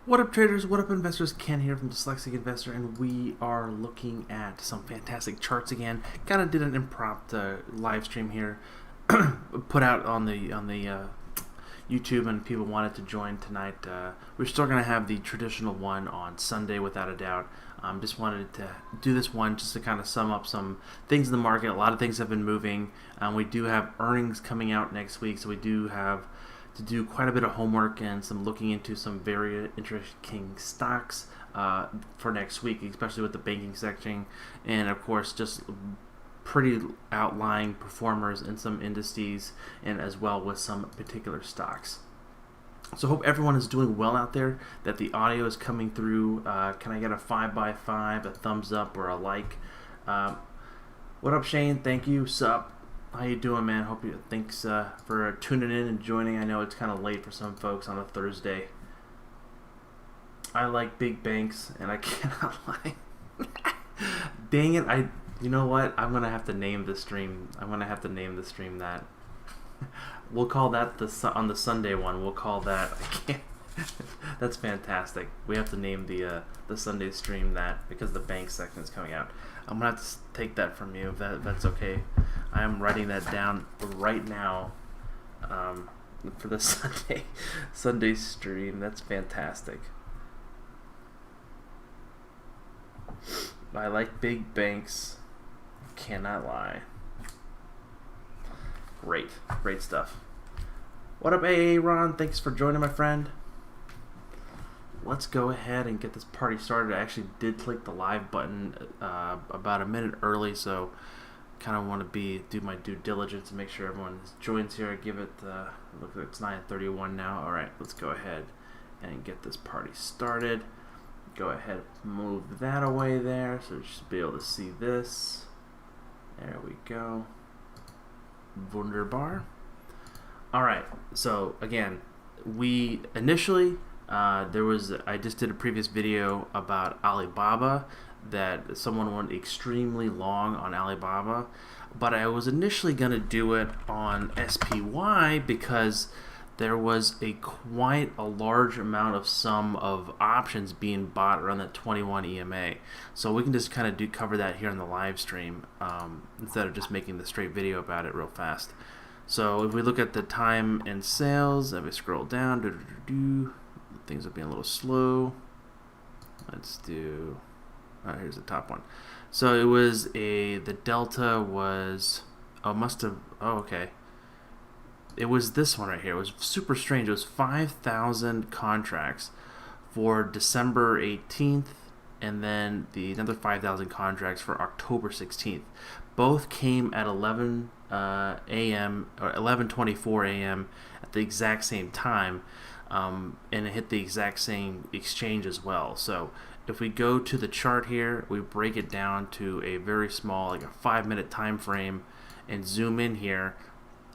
What up traders, what up investors, Ken here from Dyslexic Investor, and we are looking at some fantastic charts again. Kind of did an impromptu live stream here, put out on the YouTube, and people wanted to join tonight. We're still going to have the traditional one on Sunday without a doubt. Just wanted to do this one just to kind of sum up some things in the market. A lot of things have been moving. We do have earnings coming out next week, so we do have to do quite a bit of homework and some looking into some very interesting stocks for next week, especially with the banking section, and of course just pretty outlying performers in some indices, and as well with some particular stocks. So hope everyone is doing well out there, that the audio is coming through. Can I get a 5x5, a thumbs up, or a like? What up, Shane? Thank you. Sup? How you doing, man? Thanks for tuning in and joining. I know it's kind of late for some folks on a Thursday. I like big banks, and I cannot lie. Dang it! You know what? I'm gonna have to name the stream. I'm gonna have to name the stream that. We'll call that on the Sunday one. We'll call that. I can't. That's fantastic. We have to name the Sunday stream that because the bank section is coming out. I'm gonna have to take that from you if that's okay. I am writing that down right now for the Sunday stream. That's fantastic. I like big banks. Cannot lie. Great stuff. What up, AA Ron? Thanks for joining, my friend. Let's go ahead and get this party started. I actually did click the live button about a minute early, so kind of want to do my due diligence and make sure everyone joins here. Give it look, it's 9:31 now. All right, let's go ahead and get this party started. Go ahead, move that away there, so you should be able to see this. There we go. Wunderbar. All right, so again, we initially I just did a previous video about Alibaba, that someone went extremely long on Alibaba, but I was initially going to do it on SPY because there was quite a large amount of sum of options being bought around that 21 EMA. So we can just kind of cover that here in the live stream instead of just making the straight video about it real fast. So if we look at the time and sales, and we scroll down, things are being a little slow. Let's do. Here's the top one. So it was the delta was okay. It was this one right here. It was super strange. It was 5,000 contracts for December 18th, and then another 5,000 contracts for October 16th. Both came at 11 a.m. or 11:24 a.m. at the exact same time, and it hit the exact same exchange as well. So if we go to the chart here, we break it down to a very small, like a 5-minute time frame, and zoom in here.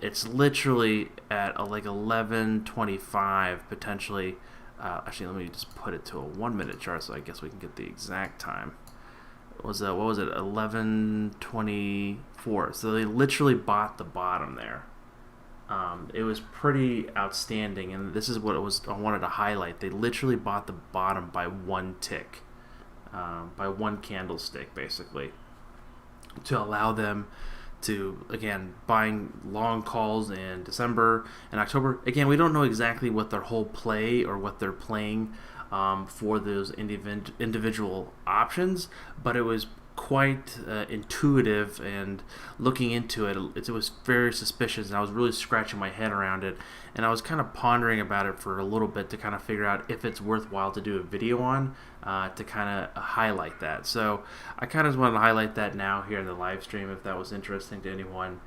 It's literally at like 11:25 potentially. Actually, let me just put it to a 1-minute chart so I guess we can get the exact time. What was it? 11:24. So they literally bought the bottom there. It was pretty outstanding, and this is what I wanted to highlight. They literally bought the bottom by one tick, by one candlestick, basically, to allow them to, again, buying long calls in December and October. Again, we don't know exactly what their whole play or what they're playing for those individual options, but it was quite intuitive, and looking into it, it was very suspicious, and I was really scratching my head around it, and I was kind of pondering about it for a little bit to kind of figure out if it's worthwhile to do a video on to kind of highlight that. So I kind of just wanted to highlight that now here in the live stream if that was interesting to anyone.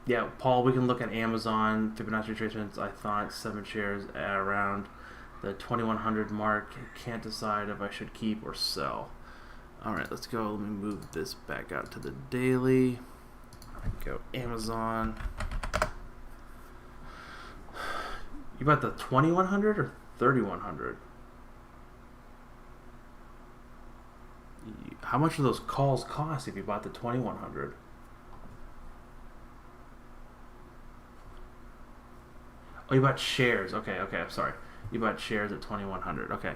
Yeah, Paul, we can look at Amazon Fibonacci retracements. I thought 7 shares at around the 2100 mark. Can't decide if I should keep or sell. All right, let's go. Let me move this back out to the daily. Go Amazon. You bought the 2100 or 3100? How much do those calls cost if you bought the 2100? Oh, you bought shares. Okay, I'm sorry. You bought shares at 2100. Okay.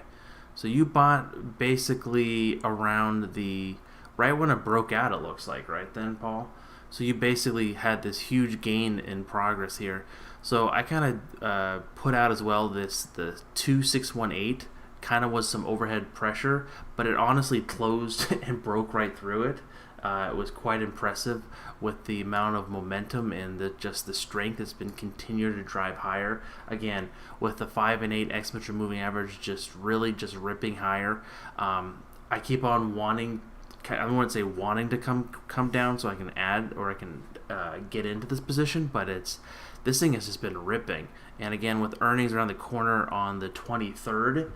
So you bought basically around the right when it broke out, it looks like, right then, Paul? So you basically had this huge gain in progress here. So I kind of put out as well the 2618 kind of was some overhead pressure, but it honestly closed and broke right through it. It was quite impressive with the amount of momentum and just the strength that's been continued to drive higher. Again, with the 5 and 8 exponential moving average just really just ripping higher. I keep on wanting, I don't want to say wanting to come down so I can add or I can get into this position, but this thing has just been ripping. And again, with earnings around the corner on the 23rd,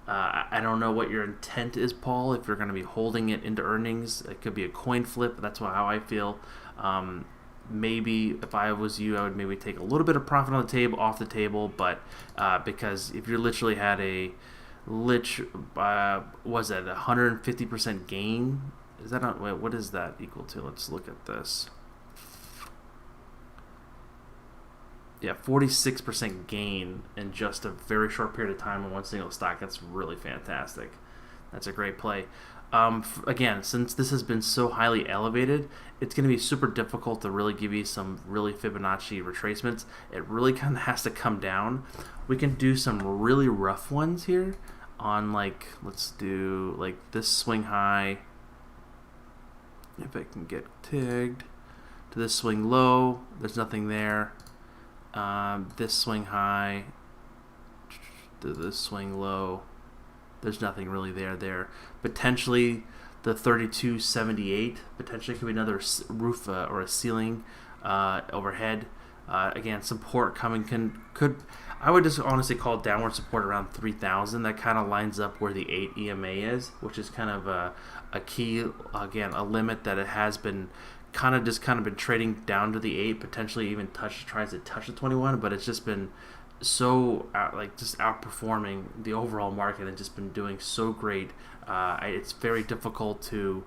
I don't know what your intent is, Paul, if you're going to be holding it into earnings. It could be a coin flip. That's how I feel. Maybe if I was you, I would maybe take a little bit of profit on the table, off the table, but because if you literally had was that 150% gain? Is that not, wait, what is that equal to? Let's look at this. Yeah, 46% gain in just a very short period of time on one single stock. That's really fantastic. That's a great play. Again, since this has been so highly elevated, it's going to be super difficult to really give you some really Fibonacci retracements. It really kind of has to come down. We can do some really rough ones here on let's do this swing high. If I can get tagged to this swing low, there's nothing there. This swing high to this swing low, there's nothing really there. Potentially the 3278 potentially could be another roof or a ceiling overhead. Again, support coming could I would just honestly call downward support around 3000. That kind of lines up where the 8 EMA is, which is kind of a key, again, a limit that it has been kind of been trading down to the 8, potentially even tries to touch the 21, but it's just been so just outperforming the overall market and just been doing so great. It's very difficult to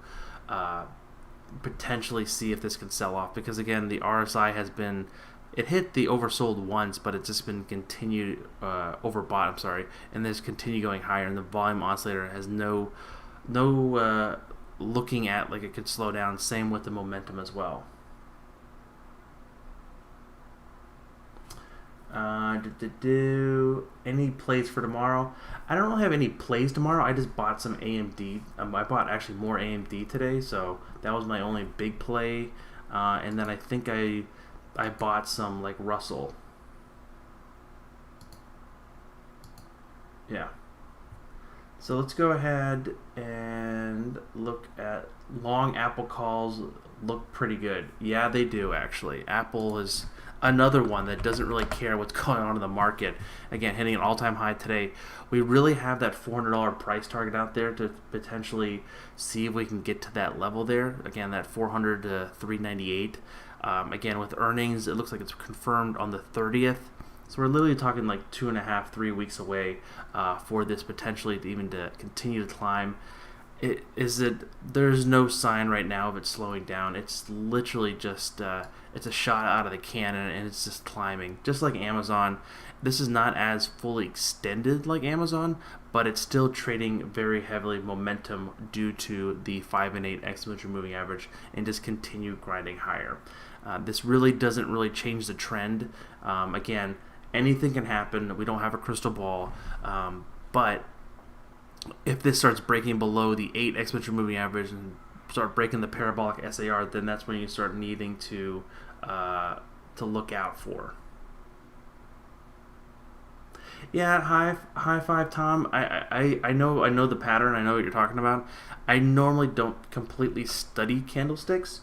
potentially see if this can sell off because again the RSI has been, it hit the oversold once, but it's just been continued overbought. I'm sorry, and there's continue going higher, and the volume oscillator has no looking at it could slow down. Same with the momentum as well. Any plays for tomorrow? I don't really have any plays tomorrow. I just bought some AMD. I bought actually more AMD today, so that was my only big play. And then I think I bought some Russell. Yeah. So let's go ahead and look at long Apple calls. Look pretty good. Yeah, they do actually. Apple is another one that doesn't really care what's going on in the market. Again, hitting an all-time high today. We really have that $400 price target out there to potentially see if we can get to that level there. Again, that 400 to 398. Again, with earnings, it looks like it's confirmed on the 30th. So we're literally talking 2.5, 3 weeks away for this potentially to continue to climb. There's no sign right now of it slowing down. It's literally just it's a shot out of the cannon and it's just climbing. Just like Amazon, this is not as fully extended like Amazon, but it's still trading very heavily momentum due to the 5 and 8 exponential moving average and just continue grinding higher. This really doesn't really change the trend. Again, anything can happen. We don't have a crystal ball, but if this starts breaking below the 8 exponential moving average and start breaking the parabolic SAR, then that's when you start needing to look out for. Yeah, high five, Tom. I know the pattern. I know what you're talking about. I normally don't completely study candlesticks.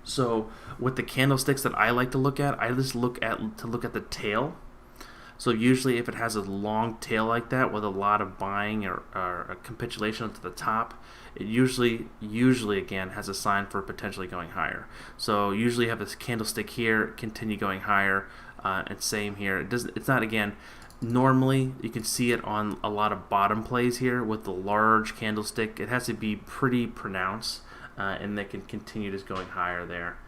So with the candlesticks that I like to look at, I just look at the tail. So usually if it has a long tail like that with a lot of buying or a capitulation to the top, it usually again has a sign for potentially going higher. So usually you have this candlestick here, continue going higher, and same here. It's not, again, normally you can see it on a lot of bottom plays here with the large candlestick. It has to be pretty pronounced, and they can continue just going higher there.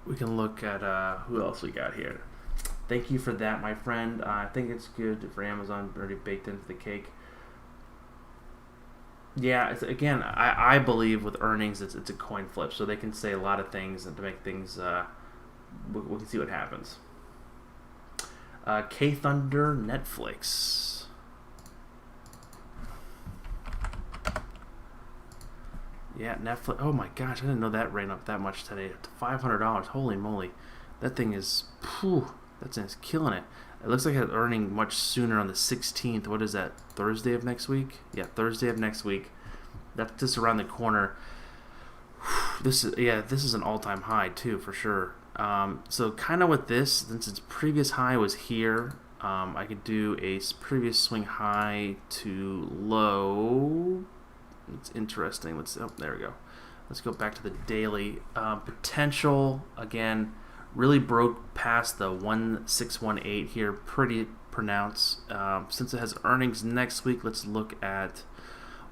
we can look at who else we got here. Thank you for that, my friend. I think it's good for Amazon, already baked into the cake. Yeah, again, I believe with earnings, it's a coin flip, so they can say a lot of things and to make things. We can see what happens. K Thunder Netflix. Yeah, Netflix. Oh my gosh, I didn't know that ran up that much today. $500. Holy moly, that thing is. That thing's killing it. It looks like it's earning much sooner on the 16th. What is that? Thursday of next week? Yeah, Thursday of next week. That's just around the corner. This is an all-time high too, for sure. So kind of with this, since its previous high was here, I could do a previous swing high to low. It's interesting. There we go. Let's go back to the daily. Potential, again, really broke past the 1618 here, pretty pronounced. Since it has earnings next week, let's look at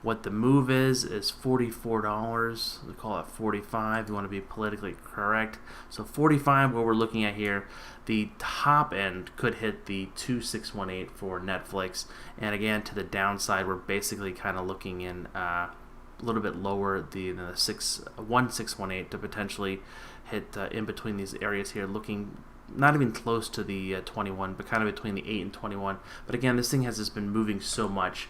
what the move is $44. We call it 45. You want to be politically correct. So 45, what we're looking at here, the top end could hit the 2618 for Netflix. And again, to the downside, we're basically kind of looking in a little bit lower the 1618 to potentially hit in between these areas here, looking not even close to the 21, but kind of between the 8 and 21. But again, this thing has just been moving so much.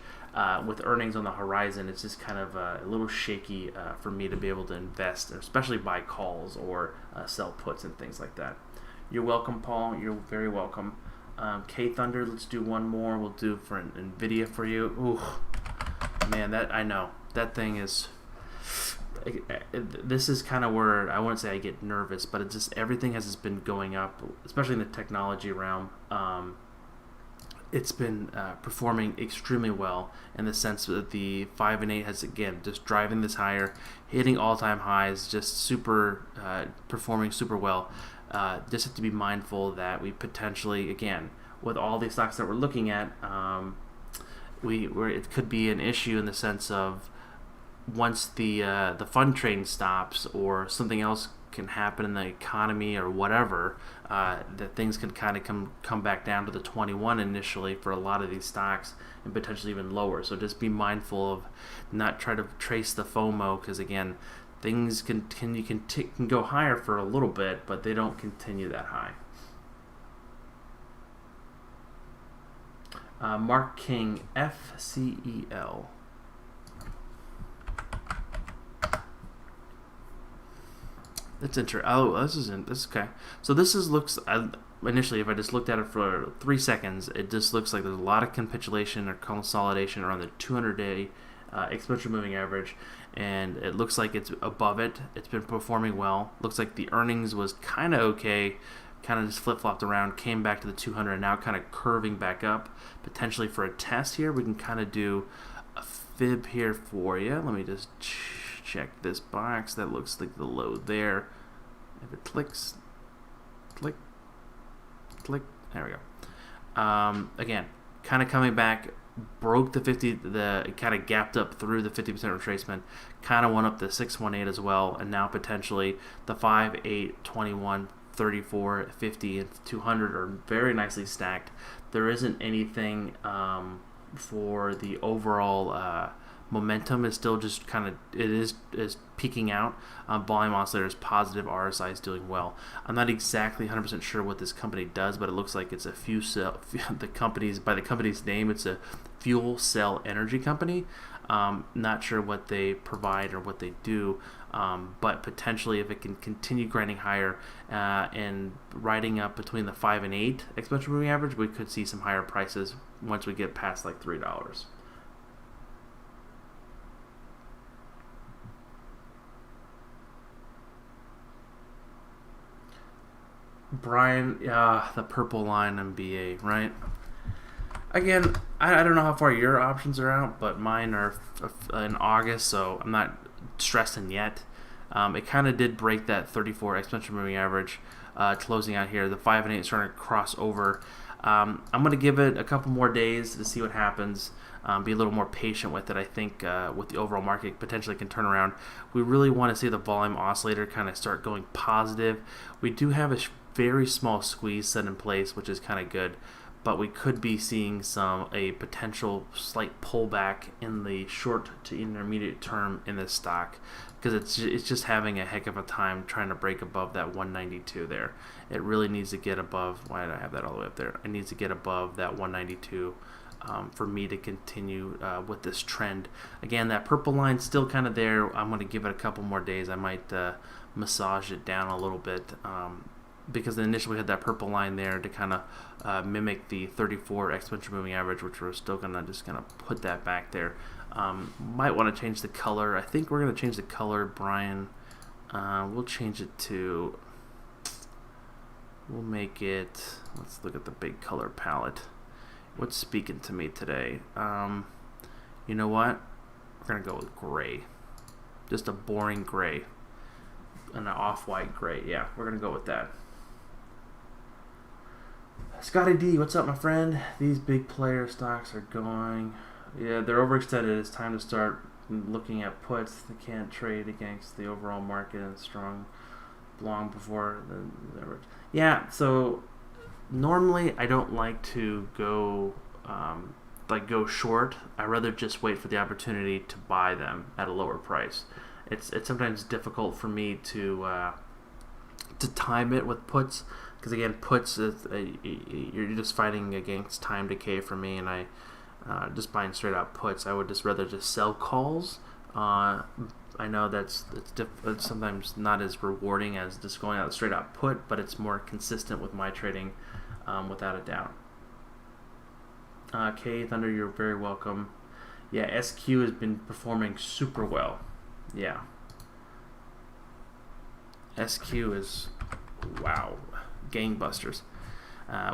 With earnings on the horizon, it's just kind of a little shaky for me to be able to invest, especially buy calls or sell puts and things like that. You're welcome, Paul. You're very welcome. K Thunder, let's do one more. We'll do for an NVIDIA for you. Ooh, man, I know. That thing is... This is kind of where, I wouldn't say I get nervous, but it's just everything has just been going up, especially in the technology realm. It's been performing extremely well in the sense that the 5 and 8 has, again, just driving this higher, hitting all-time highs, just super performing super well. Just have to be mindful that we potentially, again, with all these stocks that we're looking at, it could be an issue in the sense of once the fund train stops or something else can happen in the economy or whatever, that things can kind of come back down to the 21 initially for a lot of these stocks and potentially even lower. So just be mindful of not try to trace the FOMO, because again, things can go higher for a little bit, but they don't continue that high. Mark King, FCEL. That's interesting. Oh, this is okay. So looks initially, if I just looked at it for 3 seconds, it just looks like there's a lot of capitulation or consolidation around the 200-day exponential moving average, and it looks like it's above it. It's been performing well. Looks like the earnings was kind of okay, kind of just flip-flopped around, came back to the 200, and now kind of curving back up, potentially for a test here. We can kind of do a fib here for you. Let me just check this box. That looks like the low there. If it clicks, click, there we go. Again, kind of coming back, broke the 50, it kind of gapped up through the 50% retracement, kind of went up the 618 as well, and now potentially the 5, 8, 21, 34, 50, and 200 are very nicely stacked. There isn't anything for the overall momentum is still just kind of, it is peaking out. Volume oscillator is positive. RSI is doing well. I'm not exactly 100% sure what this company does, but it looks like it's a by the company's name, it's a fuel cell energy company. Not sure what they provide or what they do, but potentially if it can continue grinding higher and riding up between the 5 and 8 exponential moving average, we could see some higher prices once we get past like $3. Brian, the purple line MBA, right? Again, I don't know how far your options are out, but mine are in August, so I'm not stressing yet. It kind of did break that 34 exponential moving average, closing out here. The 5 and 8 is starting to cross over. I'm going to give it a couple more days to see what happens. Be a little more patient with it. I think with the overall market potentially can turn around. We really want to see the volume oscillator kind of start going positive. We do have a very small squeeze set in place, which is kind of good, but we could be seeing a potential slight pullback in the short to intermediate term in this stock, because it's just having a heck of a time trying to break above that 192 there. It really needs to get above. Why did I have that all the way up there? It needs to get above that 192 for me to continue with this trend. Again, that purple line still kind of there. I'm going to give it a couple more days. I might massage it down a little bit, because initially we had that purple line there to kind of mimic the 34 exponential moving average, which we're still going to just kind of put that back there. Might want to change the color. I think we're going to change the color, Brian. We'll change it to, we'll make it, let's look at the big color palette. What's speaking to me today? You know what? We're going to go with gray. Just a boring gray. An off-white gray. Yeah, we're going to go with that. Scotty D, what's up, my friend? These big player stocks are going. Yeah, they're overextended. It's time to start looking at puts. They can't trade against the overall market and strong long before the yeah, so normally I don't like to go go short. I rather just wait for the opportunity to buy them at a lower price. It's sometimes difficult for me to time it with puts, because again, puts you're just fighting against time decay for me, and I just buying straight out puts. I would just rather just sell calls. I know it's sometimes not as rewarding as just going out straight out put, but it's more consistent with my trading, without a doubt. K Thunder, you're very welcome. Yeah, SQ has been performing super well. Yeah, SQ is, wow, gangbusters.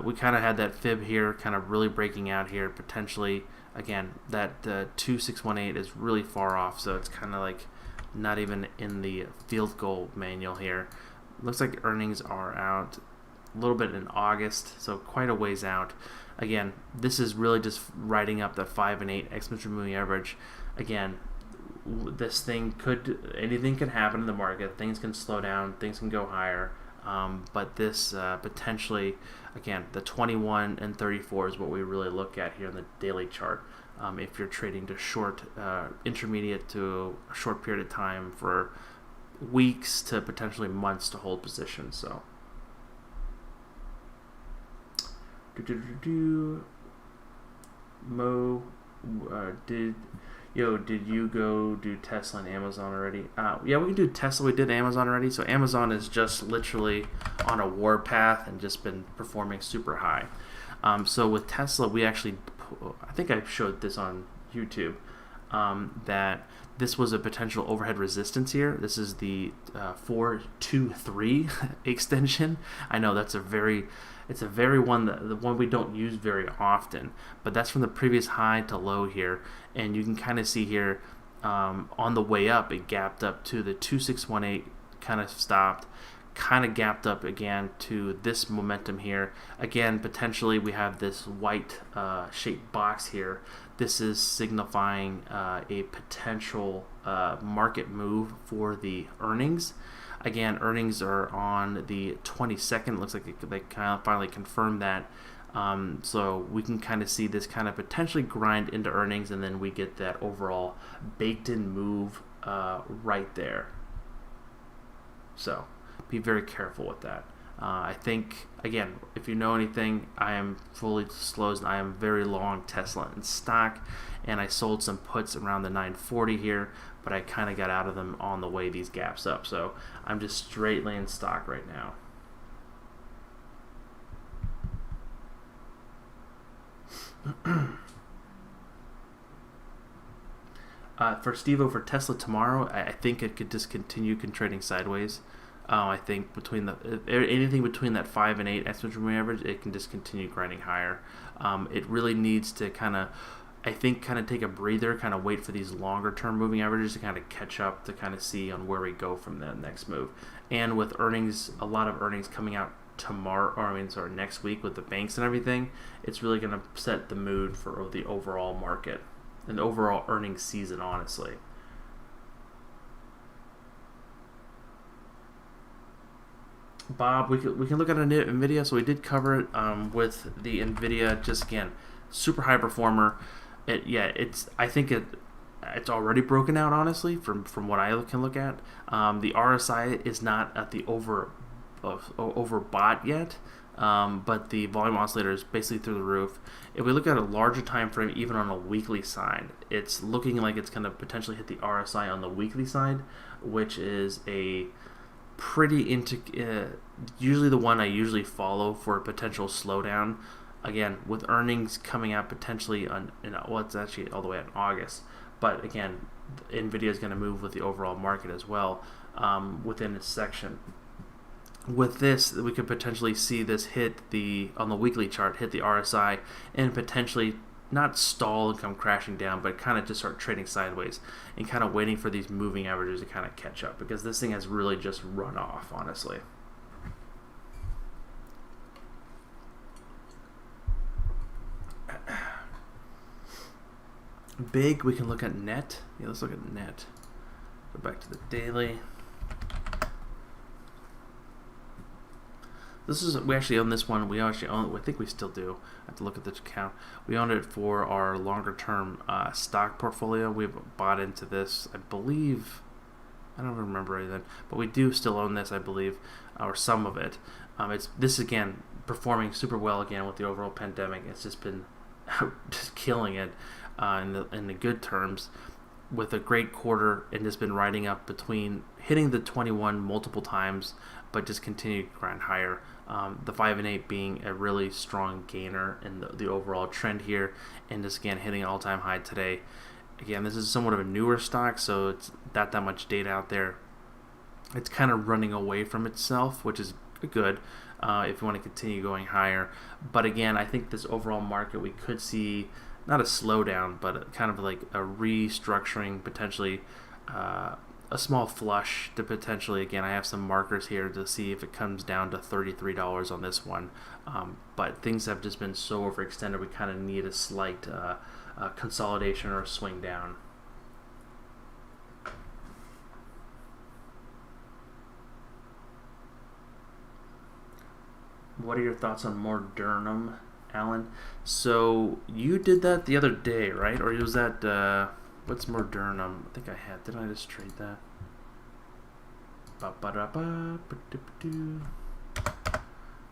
We kind of had that fib here kind of really breaking out here, potentially. Again, that 2618 is really far off, so it's kind of like not even in the field goal manual here. Looks like earnings are out a little bit in August, so quite a ways out. Again, this is really just riding up the 5 and 8 exponential moving average. Again, this thing anything can happen in the market. Things can slow down, things can go higher. But this potentially, again, the 21 and 34 is what we really look at here in the daily chart. If you're trading to short, intermediate to a short period of time for weeks to potentially months to hold positions. So, Mo, did you go do Tesla and Amazon already? Yeah, we can do Tesla. We did Amazon already. So Amazon is just literally on a war path and just been performing super high. So with Tesla, we actually, I think I showed this on YouTube, that this was a potential overhead resistance here. This is the 423 extension. I know that's it's a very one the one we don't use very often, but that's from the previous high to low here, and you can kind of see here on the way up it gapped up to the 2618, kind of stopped, kind of gapped up again to this momentum here. Again, potentially we have this white shaped box here. This is signifying a potential market move for the earnings. Again, earnings are on the 22nd. It looks like they kind of finally confirmed that. So we can kind of see this kind of potentially grind into earnings, and then we get that overall baked-in move right there. So be very careful with that. I think, again, if you know anything, I am fully disclosed. I am very long Tesla in stock, and I sold some puts around the 940 here, but I kind of got out of them on the way these gaps up. So I'm just straightly in stock right now. For Steve-O, for Tesla tomorrow, I think it could just continue trading sideways. I think anything between that 5 and 8 exponential moving average, it can just continue grinding higher. It really needs to kind of take a breather, kind of wait for these longer term moving averages to kind of catch up, to kind of see on where we go from the next move. And with earnings, a lot of earnings coming out tomorrow, or next week with the banks and everything, it's really going to set the mood for the overall market and the overall earnings season, honestly. Bob, we can look at NVIDIA. So we did cover it with the NVIDIA. Just again, super high performer. I think it's already broken out, honestly, from what I can look at. The RSI is not at the overbought yet, but the volume oscillator is basically through the roof. If we look at a larger time frame, even on a weekly side, it's looking like it's going to potentially hit the RSI on the weekly side, which is a usually the one I usually follow for a potential slowdown. Again, with earnings coming out potentially it's actually all the way in August. But again, NVIDIA is going to move with the overall market as well within its section. With this, we could potentially see this on the weekly chart, hit the RSI, and potentially not stall and come crashing down, but kind of just start trading sideways and kind of waiting for these moving averages to kind of catch up, because this thing has really just run off, honestly. Big, we can look at net. Yeah, let's look at net. Go back to the daily. We actually own this one. We actually own it. I think we still do. I have to look at the account. We own it for our longer term stock portfolio. We've bought into this, I believe. I don't remember anything, but we do still own this, I believe, or some of it. This again performing super well again with the overall pandemic. It's just been just killing it in the good terms, with a great quarter, and just been riding up between hitting the 21 multiple times, but just continue to grind higher. The 5 and 8 being a really strong gainer in the overall trend here, and just again hitting an all-time high today. Again, this is somewhat of a newer stock, so it's not that much data out there. It's kind of running away from itself, which is good if you want to continue going higher. But again, I think this overall market, we could see not a slowdown, but kind of like a restructuring, potentially a small flush to potentially, again, I have some markers here to see if it comes down to $33 on this one. But things have just been so overextended, we kind of need a slight consolidation or a swing down. What are your thoughts on Moderna, Alan? So you did that the other day, right? Or was that what's Moderna? I think I had. Didn't I just trade that?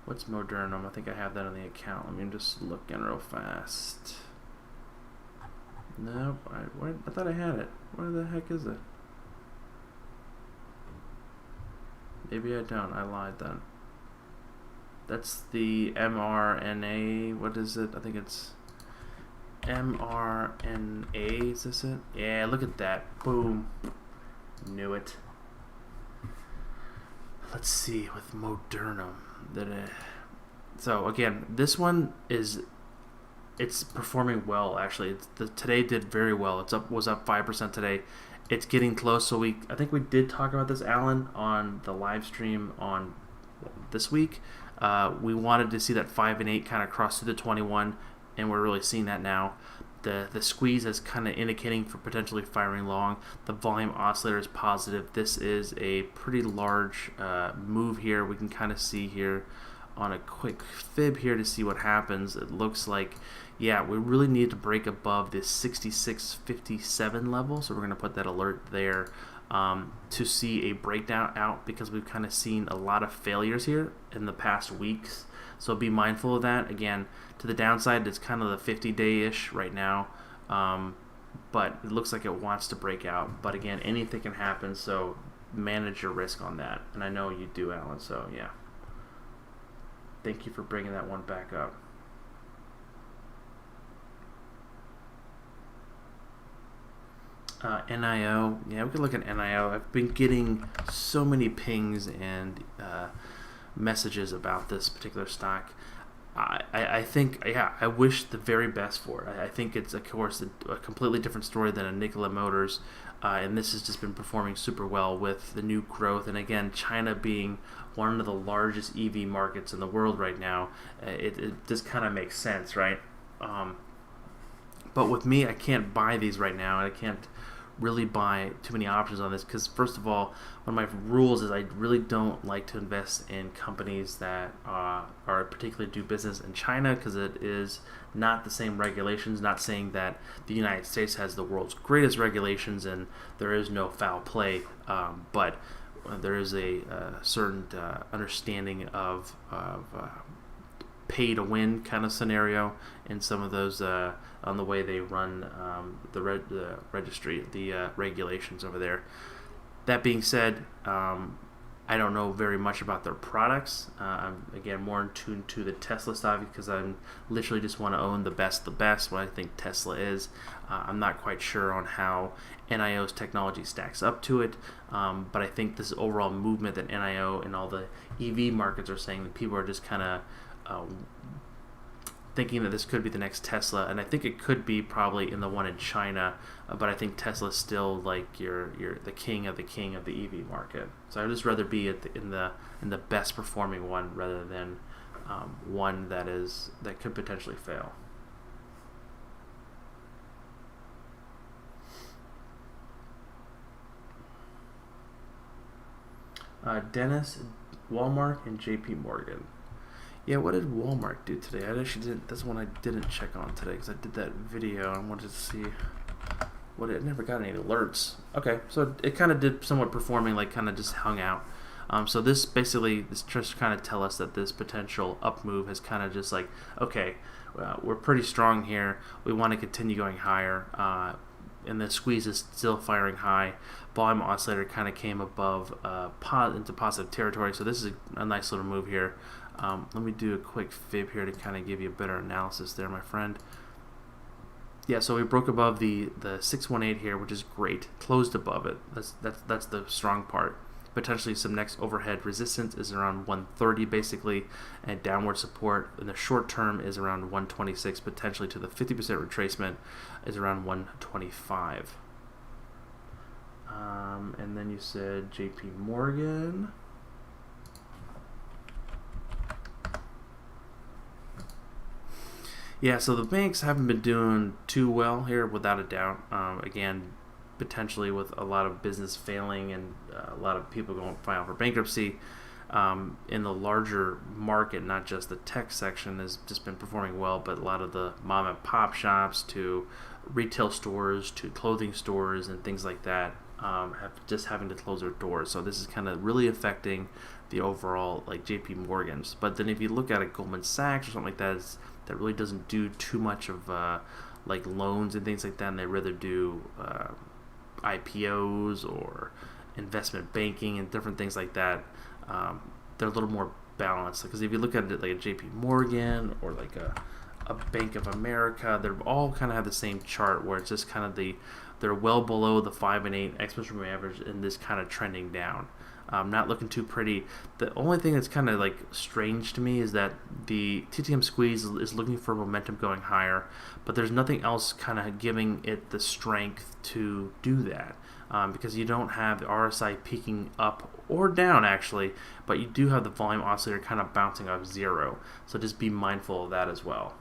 What's Moderna? I think I have that on the account. Let me just look in real fast. Nope. I thought I had it. Where the heck is it? Maybe I don't. I lied then. That's the mRNA. What is it? I think it's mRNA. Is this it? Yeah, look at that. Boom. Knew it. Let's see with Moderna. So again, this one it's performing well, actually. Today did very well. Was up 5% today. It's getting close. So I think we did talk about this, Alan, on the live stream on this week. We wanted to see that 5 and 8 kind of cross through the 21, and we're really seeing that now. The squeeze is kind of indicating for potentially firing long. The volume oscillator is positive. This is a pretty large move here. We can kind of see here on a quick fib here to see what happens. It looks like, yeah, we really need to break above this 66.57 level, so we're going to put that alert there to see a breakdown out, because we've kind of seen a lot of failures here in the past weeks. So be mindful of that. Again, to the downside, it's kind of the 50-day-ish right now, but it looks like it wants to break out. But again, anything can happen, so manage your risk on that. And I know you do, Alan, so yeah. Thank you for bringing that one back up. NIO, yeah, we can look at NIO. I've been getting so many pings and messages about this particular stock. I think, yeah, I wish the very best for it. I think it's, of course, a completely different story than a Nikola Motors, and this has just been performing super well with the new growth. And again, China being one of the largest EV markets in the world right now, it just kind of makes sense, right? But with me, I can't buy these right now, and I can't really buy too many options on this because, first of all, one of my rules is I really don't like to invest in companies that are particularly do business in China, because it is not the same regulations. Not saying that the United States has the world's greatest regulations and there is no foul play, but there is a certain understanding of pay to win kind of scenario in some of those on the way they run the registry, the regulations over there. That being said, I don't know very much about their products. I'm, again, more in tune to the Tesla stuff because I literally just want to own the best, what I think Tesla is. I'm not quite sure on how NIO's technology stacks up to it, but I think this overall movement that NIO and all the EV markets are saying, that people are just kind of thinking that this could be the next Tesla, and I think it could be probably in the one in China, but I think Tesla's still like you're the king of the EV market. So I'd just rather be in the best performing one rather than one that could potentially fail. Dennis, Walmart, and JP Morgan. Yeah, what did Walmart do today? I actually didn't. That's one I didn't check on today because I did that video. I wanted to see what it. Never got any alerts. Okay, so it kind of did somewhat performing, like kind of just hung out. So this just kind of tell us that this potential up move has kind of just like, okay, we're pretty strong here. We want to continue going higher. And the squeeze is still firing high. Volume oscillator kind of came above into positive territory. So this is a nice little move here. Let me do a quick fib here to kind of give you a better analysis there, my friend. Yeah, so we broke above the 618 here, which is great. Closed above it. That's the strong part. Potentially some next overhead resistance is around 130 basically, and downward support in the short term is around 126, potentially to the 50% retracement is around 125. And then you said JP Morgan. Yeah, so the banks haven't been doing too well here, without a doubt. Again, potentially with a lot of business failing and a lot of people going file for bankruptcy. In the larger market, not just the tech section has just been performing well, but a lot of the mom and pop shops to retail stores to clothing stores and things like that have just having to close their doors. So this is kind of really affecting the overall like JP Morgan's. But then if you look at a Goldman Sachs or something like that, that really doesn't do too much of like loans and things like that, and they rather do IPOs or investment banking and different things like that. They're a little more balanced, because if you look at it like a JP Morgan or like a Bank of America, they're all kind of have the same chart where it's just kind of they're well below the 5 and 8 exponential moving average and this kind of trending down. Not looking too pretty. The only thing that's kind of like strange to me is that the TTM squeeze is looking for momentum going higher, but there's nothing else kind of giving it the strength to do that, because you don't have the RSI peaking up or down actually, but you do have the volume oscillator kind of bouncing off zero. So just be mindful of that as well.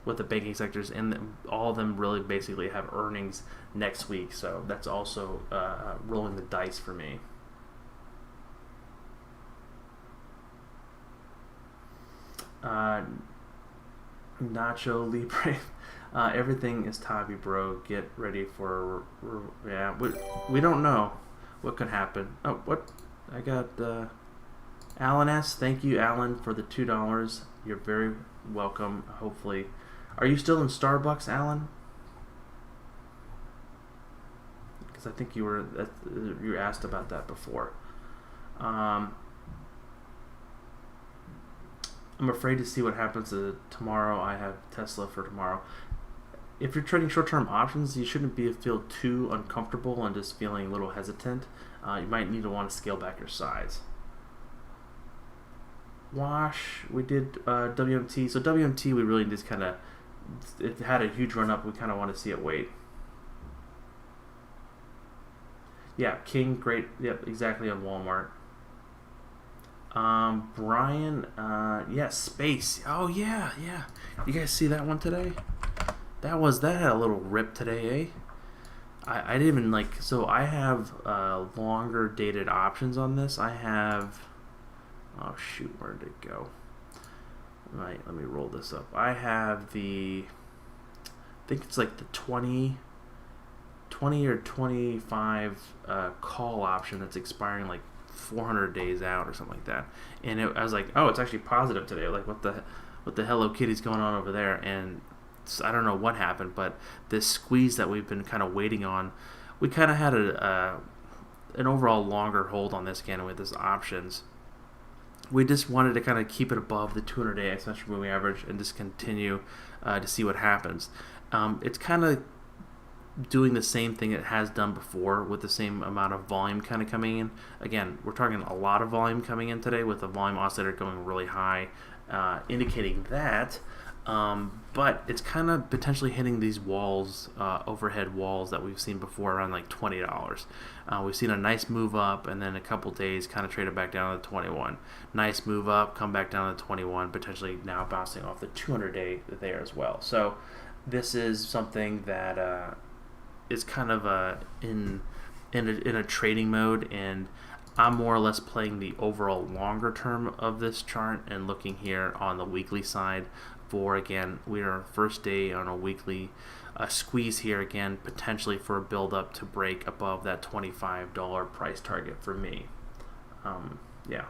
With the banking sectors, and all of them really basically have earnings next week, so that's also rolling the dice for me. Nacho Libre, everything is Tavi, bro. Get ready for yeah. We don't know what could happen. Oh, what? I got Alan S. Thank you, Alan, for the $2. You're very welcome. Hopefully, are you still in Starbucks, Alan? Because I think you were asked about that before. I'm afraid to see what happens tomorrow. I have Tesla for tomorrow. If you're trading short-term options, you shouldn't feel too uncomfortable and just feeling a little hesitant. You might need to want to scale back your size. wash. We did WMT. So WMT, we really just kind of, it had a huge run up. We kind of want to see it wait. Yeah, King, great. Yep, exactly on Walmart. Brian, yeah, Space. Oh yeah, yeah. You guys see that one today? That had a little rip today, eh? I didn't even like. So I have longer dated options on this. I have. Oh shoot, where did it go? Right, let me roll this up. I have the. I think it's like the 20 or 25 call option that's expiring like 400 days out or something like that. And I was like, oh, it's actually positive today. Like, what the Hello Kitty's going on over there? And I don't know what happened, but this squeeze that we've been kind of waiting on, we kind of had an overall longer hold on this again with this options. We just wanted to kind of keep it above the 200-day exponential moving average and just continue to see what happens. It's kind of doing the same thing it has done before with the same amount of volume kind of coming in. Again, we're talking a lot of volume coming in today with the volume oscillator going really high, indicating that. But it's kind of potentially hitting these walls, overhead walls that we've seen before around like $20. We've seen a nice move up and then a couple days kind of traded back down to 21. Nice move up, come back down to 21, potentially now bouncing off the 200-day there as well. So this is something that is kind of in a trading mode, and I'm more or less playing the overall longer term of this chart and looking here on the weekly side for, again, we are first day on a weekly squeeze here again, potentially for a build up to break above that $25 price target for me. Yeah.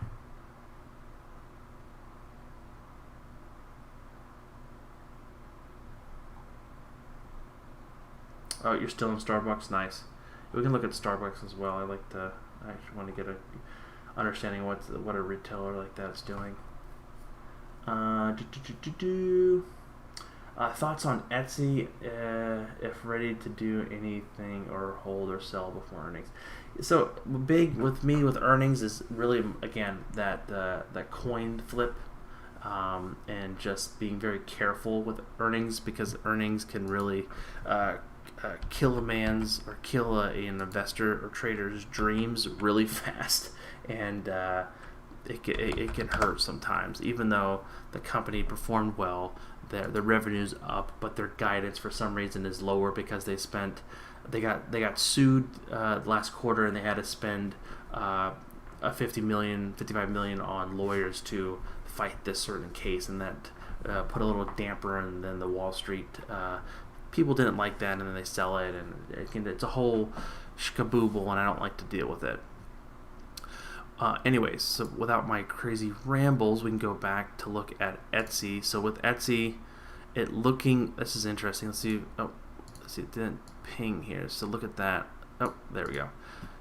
Oh, you're still in Starbucks? Nice. We can look at Starbucks as well. I actually want to get a understanding what a retailer like that's doing. Thoughts on Etsy, if ready to do anything or hold or sell before earnings. So big with me with earnings is really, again, that coin flip, and just being very careful with earnings, because earnings can really kill a man's or kill an investor or trader's dreams really fast, and it can hurt sometimes. Even though the company performed well, their revenue's up, but their guidance for some reason is lower because they got sued last quarter, and they had to spend $55 million on lawyers to fight this certain case, and that put a little damper, and then the Wall Street people didn't like that, and then they sell it, and it's a whole shkabooble, and I don't like to deal with it. Anyways, so without my crazy rambles, we can go back to look at Etsy. So with Etsy, this is interesting. Let's see, it didn't ping here. So look at that. Oh, there we go.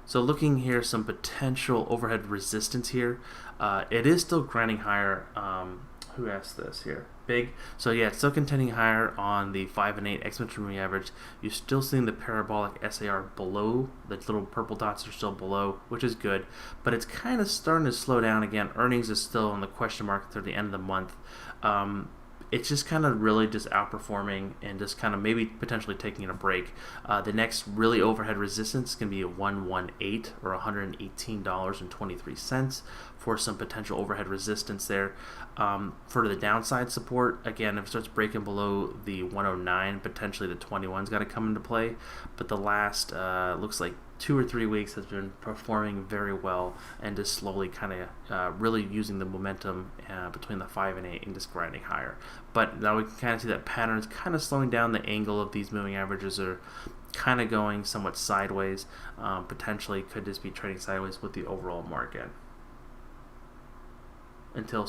So looking here, some potential overhead resistance here. It is still grinding higher. Who asked this here? Big. So yeah, it's still contending higher on the 5 and 8 exponential moving average. You're still seeing the parabolic SAR below. The little purple dots are still below, which is good. But it's kind of starting to slow down again. Earnings is still on the question mark through the end of the month. It's just kind of really just outperforming and just kind of maybe potentially taking a break. The next really overhead resistance is going to be at 118 or $118.23 for some potential overhead resistance there. For the downside support, again, if it starts breaking below the 109, potentially the 21's got to come into play. But the last looks like 2 or 3 weeks has been performing very well and just slowly kind of really using the momentum between the 5 and 8 and just grinding higher. But now we can kind of see that pattern is kind of slowing down. The angle of these moving averages are kind of going somewhat sideways. Potentially could just be trading sideways with the overall market. Until,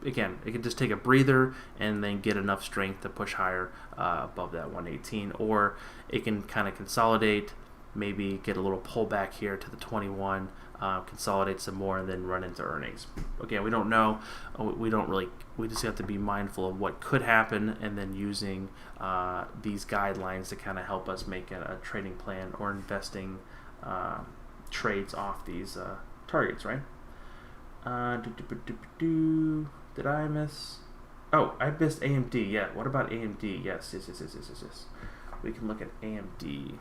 again, it can just take a breather and then get enough strength to push higher above that 118. Or it can kind of consolidate, maybe get a little pullback here to the 21, consolidate some more, and then run into earnings. Again, we don't know. We just have to be mindful of what could happen, and then using these guidelines to kind of help us make a trading plan or investing trades off these targets, right? Did I miss? Oh, I missed AMD. Yeah. What about AMD? Yes. We can look at AMD.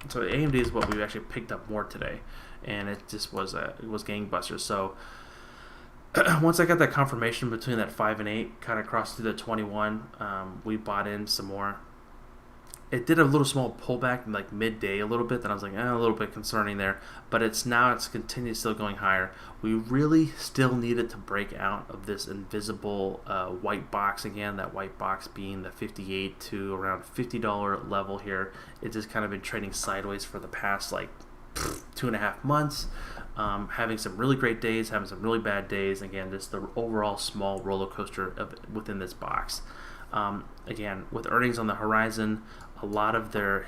So AMD is what we actually picked up more today, and it just was gangbusters. So once I got that confirmation between that 5 and 8, kind of crossed through the 21, we bought in some more. It did a little small pullback like midday a little bit, then I was like, a little bit concerning there, but it's continued still going higher. We really still needed to break out of this invisible white box again, that white box being the 58 to around $50 level here. It's just kind of been trading sideways for the past like 2.5 months, having some really great days, having some really bad days. Again, just the overall small roller coaster within this box. Again, with earnings on the horizon, a lot of the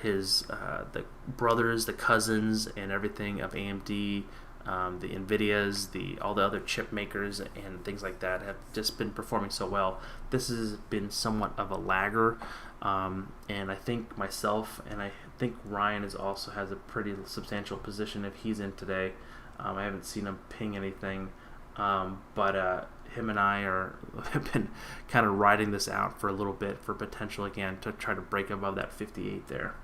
brothers, the cousins, and everything of AMD, the Nvidias, all the other chip makers and things like that have just been performing so well. This has been somewhat of a lagger, and I think myself and I think Ryan also has a pretty substantial position if he's in today. I haven't seen him ping anything, but him and I have been kind of riding this out for a little bit for potential again to try to break above that 58 there.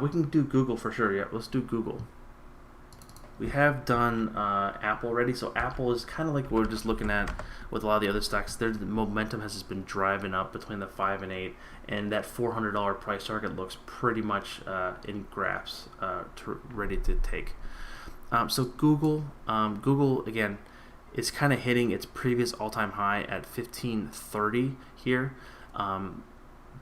We can do Google for sure. Yeah, let's do Google. We have done Apple already, so Apple is kind of like we're just looking at with a lot of the other stocks. Their momentum has just been driving up between the 5 and 8, and that $400 price target looks pretty much in grasp, ready to take. So Google again is kind of hitting its previous all-time high at 1530 here,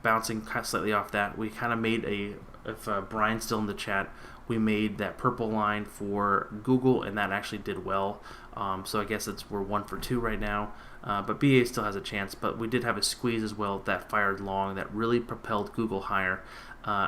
bouncing kind of slightly off that. We kind of made if Brian's still in the chat, we made that purple line for Google, and that actually did well. So I guess we're 1 for 2 right now. But BA still has a chance. But we did have a squeeze as well that fired long that really propelled Google higher.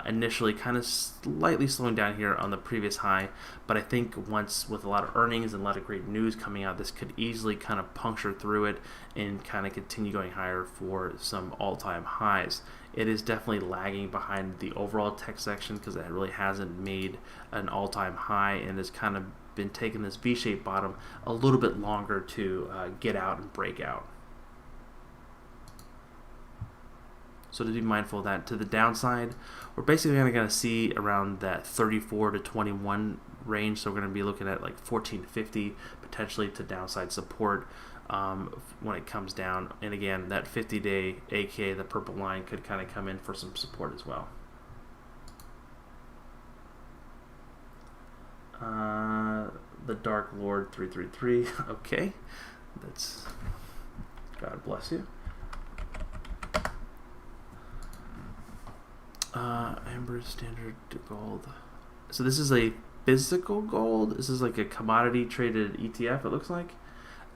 Initially kind of slightly slowing down here on the previous high. But I think once with a lot of earnings and a lot of great news coming out, this could easily kind of puncture through it and kind of continue going higher for some all-time highs. It is definitely lagging behind the overall tech section because it really hasn't made an all-time high and has kind of been taking this V-shaped bottom a little bit longer to get out and break out. So to be mindful of that. To the downside, we're basically going to see around that 34 to 21 range. So we're going to be looking at like 1450 potentially to downside support when it comes down. And again, that 50-day, aka the purple line, could kind of come in for some support as well. The Dark Lord 333. Okay, that's God bless you. Amber Standard Gold. So this is a physical gold. This is like a commodity traded ETF. It looks like.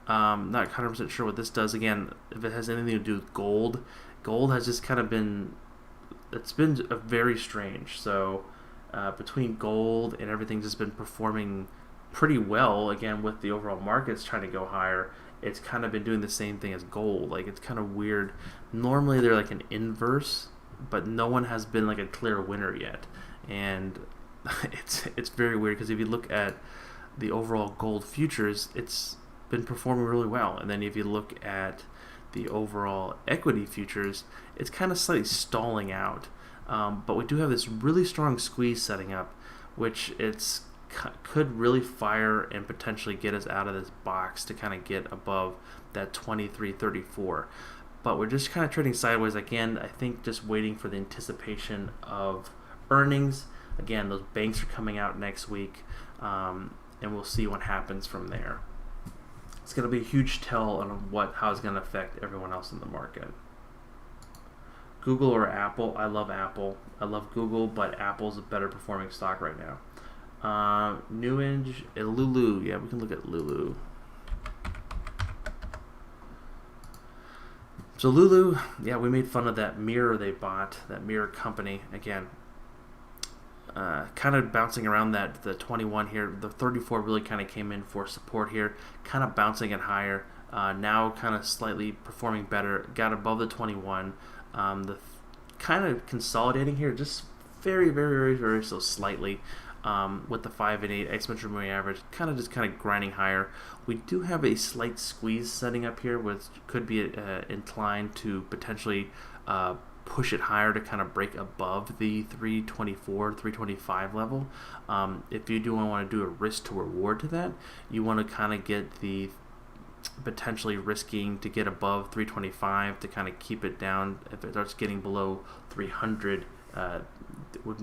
Not 100% sure what this does. Again, if it has anything to do with gold, gold has just kind of been. It's been very strange. So between gold and everything's just been performing pretty well. Again, with the overall markets trying to go higher, it's kind of been doing the same thing as gold. Like it's kind of weird. Normally they're like an inverse, but no one has been like a clear winner yet, and it's very weird because if you look at the overall gold futures, it's been performing really well, and then if you look at the overall equity futures, it's kind of slightly stalling out. But we do have this really strong squeeze setting up, which could really fire and potentially get us out of this box to kind of get above that 23.34. But we're just kind of trading sideways again. I think just waiting for the anticipation of earnings. Again, those banks are coming out next week, and we'll see what happens from there. It's going to be a huge tell on how it's going to affect everyone else in the market. Google or Apple? I love Apple. I love Google, but Apple's a better performing stock right now. Newenge, Lulu. Yeah, we can look at Lulu. So Lulu, yeah, we made fun of that mirror they bought, that mirror company. Again, kind of bouncing around the 21 here. The 34 really kind of came in for support here, kind of bouncing it higher. Now kind of slightly performing better, got above the 21. The kind of consolidating here, just very, very, very, very so slightly. With the 5 and 8 exponential moving average, kind of grinding higher. We do have a slight squeeze setting up here, which could be inclined to potentially push it higher to kind of break above the 324, 325 level. If you do want to do a risk to reward to that, you want to kind of get the potentially risking to get above 325 to kind of keep it down. If it starts getting below 300, would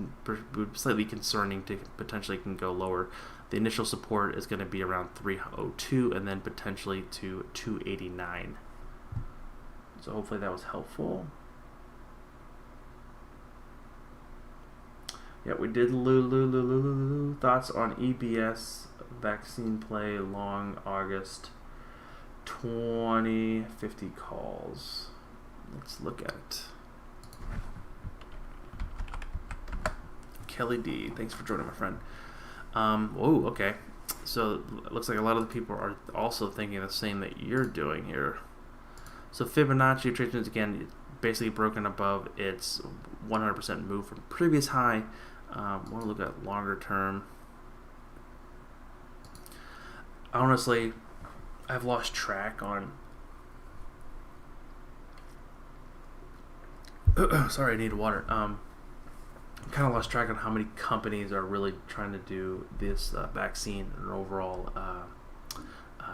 be slightly concerning to potentially can go lower. The initial support is going to be around 302 and then potentially to 289. So hopefully that was helpful. Yeah, we did thoughts on EBS vaccine play long August 2050 calls. Let's look at it. Kelly D, thanks for joining, my friend. Okay. So it looks like a lot of the people are also thinking the same that you're doing here. So Fibonacci retracements again, basically broken above its 100% move from previous high. Want to look at longer term. Honestly, I've lost track on. Sorry, I need water. Kind of lost track on how many companies are really trying to do this vaccine and overall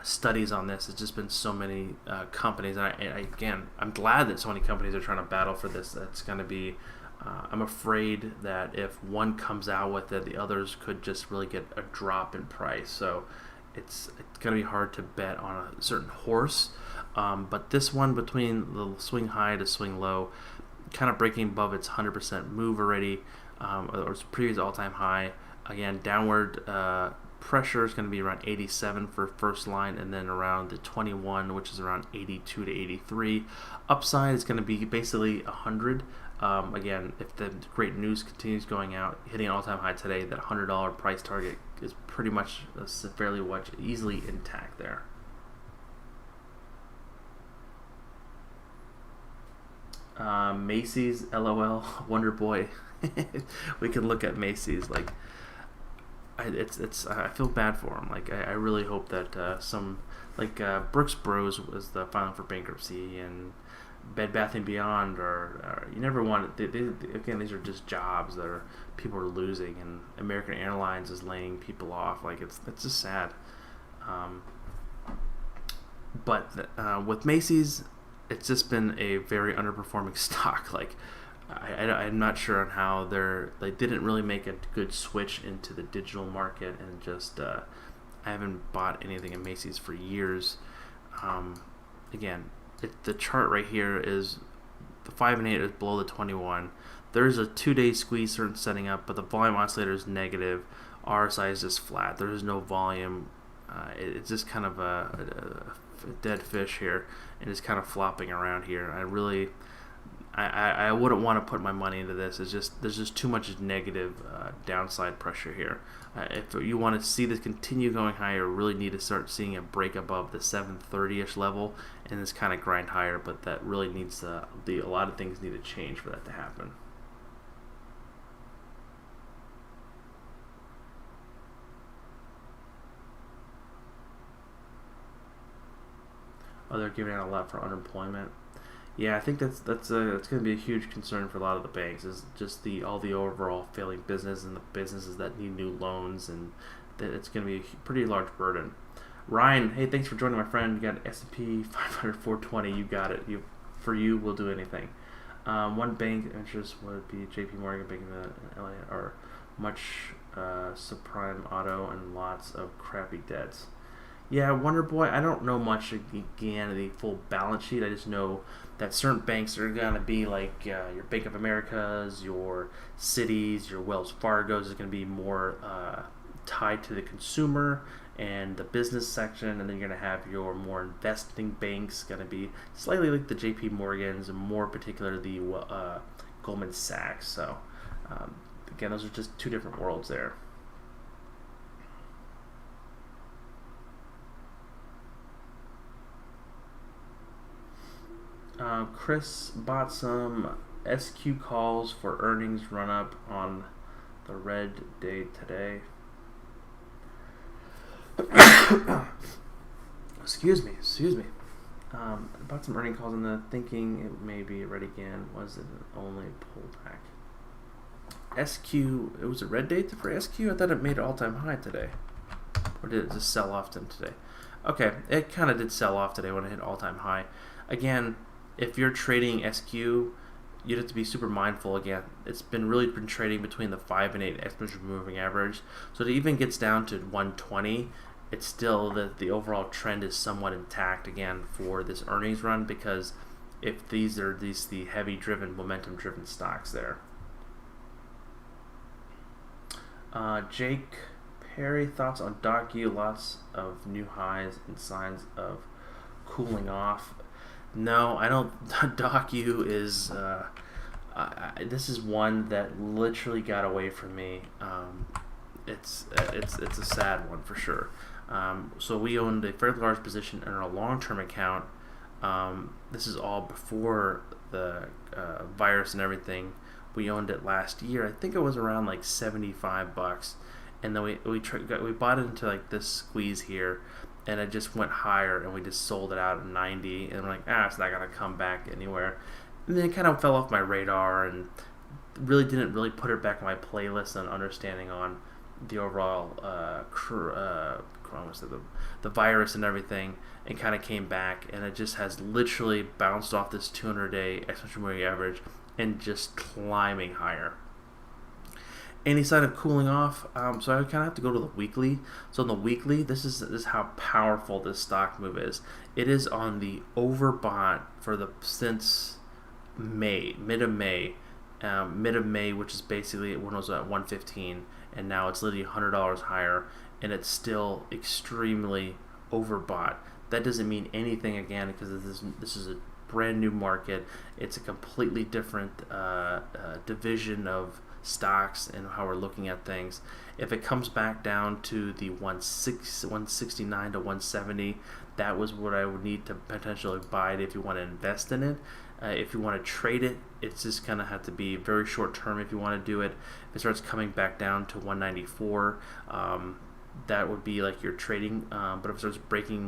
studies on this. It's just been so many companies, and I'm glad that so many companies are trying to battle for this. That's going to be. I'm afraid that if one comes out with it, the others could just really get a drop in price. So it's going to be hard to bet on a certain horse. But this one, between the swing high to swing low, kind of breaking above its 100% move already, or its previous all-time high. Again, downward pressure is going to be around 87 for first line, and then around the 21, which is around 82 to 83. Upside is going to be basically 100. Again, if the great news continues going out, hitting an all-time high today, that $100 price target is pretty much fairly easily intact there. Macy's, LOL, Wonder Boy. We can look at Macy's. Like, I feel bad for them. Like, I really hope that some, like, Brooks Bros was the filing for bankruptcy, and Bed Bath & Beyond, or you never want it. Again, these are just jobs that people are losing, and American Airlines is laying people off. Like, it's just sad. But with Macy's, it's just been a very underperforming stock. Like, I'm not sure on how they didn't really make a good switch into the digital market, and just I haven't bought anything in Macy's for years. Again, the chart right here is the 5 and 8 is below the 21. There's a 2-day squeeze setting up, but the volume oscillator is negative. RSI is just flat. There is no volume. It's just kind of a dead fish here, and it's kind of flopping around here. I wouldn't want to put my money into this. There's just too much negative downside pressure here. If you want to see this continue going higher, really need to start seeing a break above the 730-ish level, and this kind of grind higher. But that really needs a lot of things need to change for that to happen. Oh, they're giving out a lot for unemployment. Yeah, I think that's going to be a huge concern for a lot of the banks. Is just all the overall failing business and the businesses that need new loans, and that it's going to be a pretty large burden. Ryan, hey, thanks for joining, my friend. You got S&P 500 420. You got it. For you, we'll do anything. One bank interest would be J.P. Morgan, Bank of LA, or much subprime auto and lots of crappy debts. Yeah, Wonder Boy, I don't know much again the full balance sheet. I just know that certain banks are going to be like your Bank of America's, your Cities, your Wells Fargo's is going to be more tied to the consumer and the business section, and then you're going to have your more investing banks going to be slightly like the JP Morgans, and more particular the Goldman Sachs. So again, those are just two different worlds there. Chris bought some SQ calls for earnings run up on the red day today. Excuse me. About some earning calls in the thinking it may be red again. Was it only pullback? SQ, it was a red day for SQ? I thought it made an all-time high today. Or did it just sell off today? Okay, it kind of did sell off today when it hit all-time high. Again, if you're trading SQ, you'd have to be super mindful. Again, it's really been trading between the 5 and 8 exponential moving average. So it even gets down to 120. It's still the overall trend is somewhat intact again for this earnings run, because if these are the heavy driven, momentum driven stocks there. Jake Perry, thoughts on DocU? Lots of new highs and signs of cooling off. No, I don't. DocU is this is one that literally got away from me. It's a sad one for sure. So we owned a fairly large position in our long-term account. This is all before the virus and everything. We owned it last year. I think it was around like $75, and then we bought it into like this squeeze here, and it just went higher, and we just sold it out at 90, and we're like, it's not gonna come back anywhere. And then it kind of fell off my radar, and really didn't put it back on my playlist and understanding on the overall the virus and everything, and kind of came back, and it just has literally bounced off this 200-day exponential moving average and just climbing higher. Any sign of cooling off? So I kind of have to go to the weekly. So on the weekly, this is how powerful this stock move is. It is on the overbought since May, mid of May, which is basically when it was at 115, and now it's literally $100 higher, and it's still extremely overbought. That doesn't mean anything again, because this is a brand new market. It's a completely different division of stocks and how we're looking at things. If it comes back down to the 169 to 170, that was what I would need to potentially buy it if you want to invest in it. If you want to trade it, it's just going to have to be very short term if you want to do it. If it starts coming back down to 194, that would be like your trading. But if it starts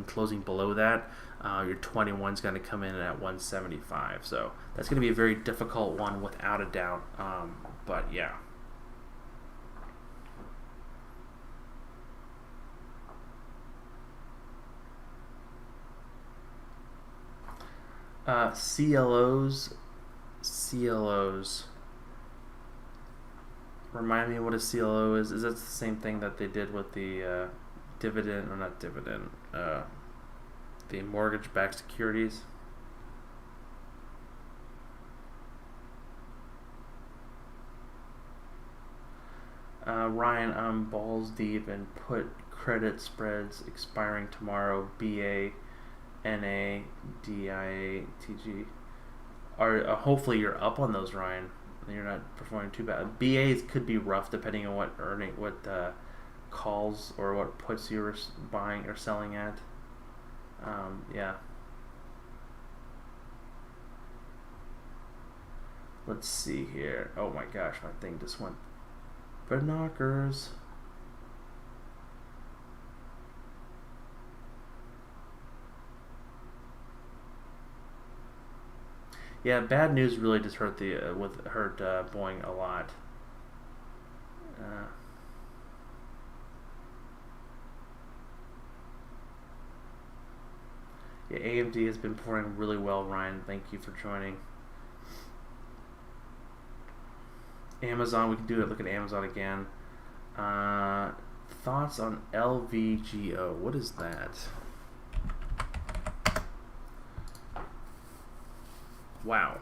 closing below that, your 21 is going to come in at 175. So that's going to be a very difficult one without a doubt. But yeah. CLOs. Remind me what a CLO is. Is that the same thing that they did with the dividend, or not dividend, the mortgage-backed securities? Ryan, I'm balls deep and put credit spreads expiring tomorrow. BA, NA, DIA, TG. Hopefully you're up on those, Ryan. You're not performing too bad. BAs could be rough depending on what calls or what puts you're buying or selling at. Yeah. Let's see here. Oh my gosh, my thing just went binoculars. Yeah, bad news really just hurt Boeing a lot. Yeah, AMD has been performing really well, Ryan. Thank you for joining. Amazon, we can do it. Look at Amazon again. Thoughts on LVGO? What is that? Wow.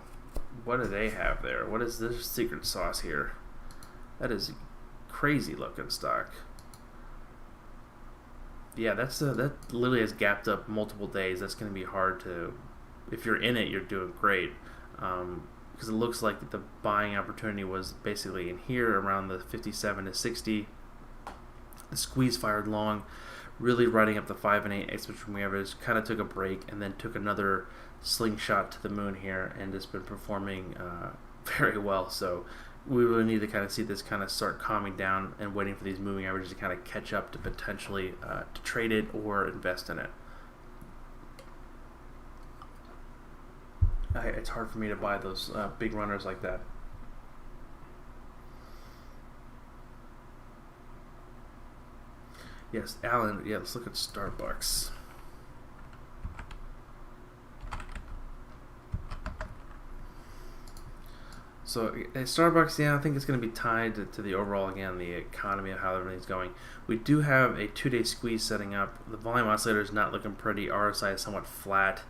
What do they have there? What is this secret sauce here? That is a crazy looking stock. Yeah, that literally has gapped up multiple days. That's going to be hard to... If you're in it, you're doing great. Because it looks like the buying opportunity was basically in here around the 57 to 60. The squeeze fired long, really riding up the 5 and 8 exponential moving average. Kind of took a break and then took another slingshot to the moon here, and it's been performing very well. So we really need to kind of see this kind of start calming down and waiting for these moving averages to kind of catch up to potentially to trade it or invest in it. It's hard for me to buy those big runners like that. Yes, Alan, yeah, let's look at Starbucks. So Starbucks, yeah, I think it's going to be tied to the overall, again, the economy of how everything's going. We do have a 2-day squeeze setting up. The volume oscillator is not looking pretty. RSI is somewhat flat.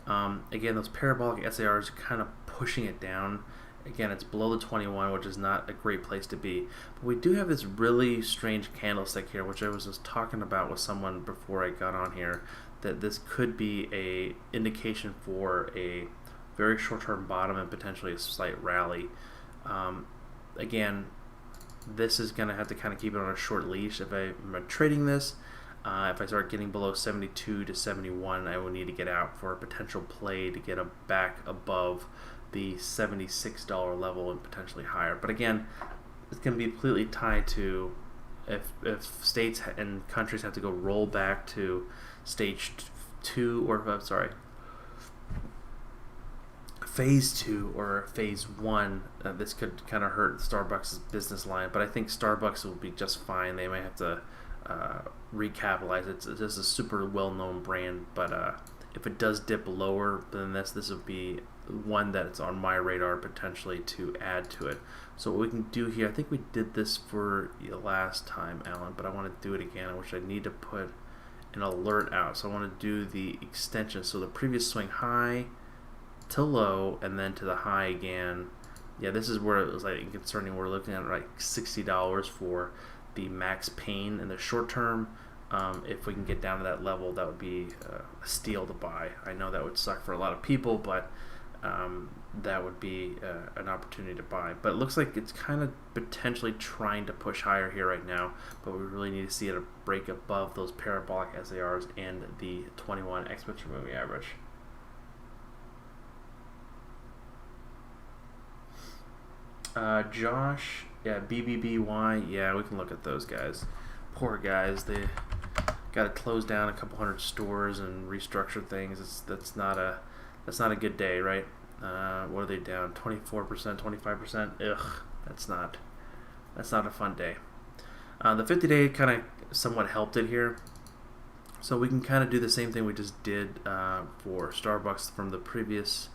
Again, those parabolic SARs are kind of pushing it down. Again, it's below the 21, which is not a great place to be. But we do have this really strange candlestick here, which I was just talking about with someone before I got on here, that this could be a indication for a very short-term bottom and potentially a slight rally. Again, this is going to have to kind of keep it on a short leash. If I'm trading this, if I start getting below 72 to 71, I will need to get out for a potential play to get them back above the $76 level and potentially higher. But again, it's going to be completely tied to if states and countries have to go roll back to stage 2 or phase 2 or phase 1, this could kind of hurt Starbucks' business line. But I think Starbucks will be just fine. They might have to recapitalize. It's just a super well-known brand, but if it does dip lower than this would be one that it's on my radar potentially to add to it. So what we can do here, I think we did this for the last time, Alan, but I want to do it again, which I need to put an alert out. So I want to do the extension. So the previous swing high to low and then to the high again. Yeah, this is where it was like concerning. We're looking at like $60 for the max pain in the short term. If we can get down to that level, that would be a steal to buy. I know that would suck for a lot of people, but that would be an opportunity to buy. But it looks like it's kind of potentially trying to push higher here right now, but we really need to see it break above those parabolic SARs and the 21 exponential moving average. Josh, yeah, BBBY, yeah, we can look at those guys. Poor guys, they got to close down a couple hundred stores and restructure things. That's not a good day, right? What are they down? 24%, 25%. Ugh, that's not a fun day. The 50-day kind of somewhat helped it here, so we can kind of do the same thing we just did for Starbucks from the previous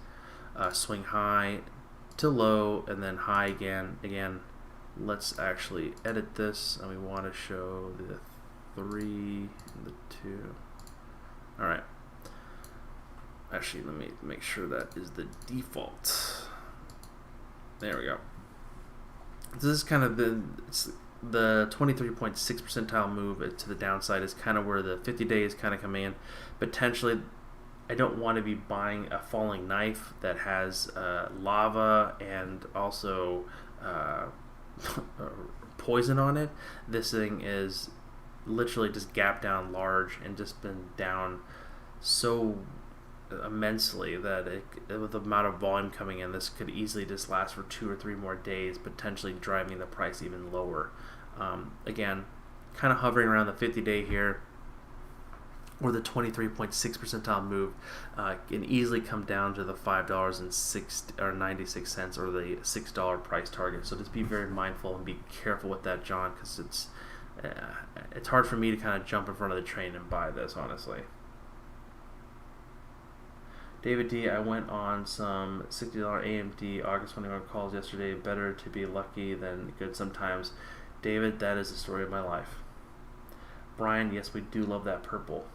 swing high to low and then high again. Let's actually edit this, and we want to show the 3 and the 2. All right. Actually, let me make sure that is the default. There we go. This is kind of the 23.6 percentile move to the downside is kind of where the 50-day is kind of coming in. Potentially, I don't want to be buying a falling knife that has lava and also poison on it. This thing is literally just gapped down large and just been down so immensely that with the amount of volume coming in, this could easily just last for 2 or 3 more days, potentially driving the price even lower. Again, kind of hovering around the 50-day here, or the 23.6 percentile move can easily come down to the $5.96 or the $6 price target. So just be very mindful and be careful with that, John, because it's hard for me to kind of jump in front of the train and buy this, honestly. David D, I went on some $60 AMD August 21 calls yesterday. Better to be lucky than good sometimes. David, that is the story of my life. Brian, yes, we do love that purple.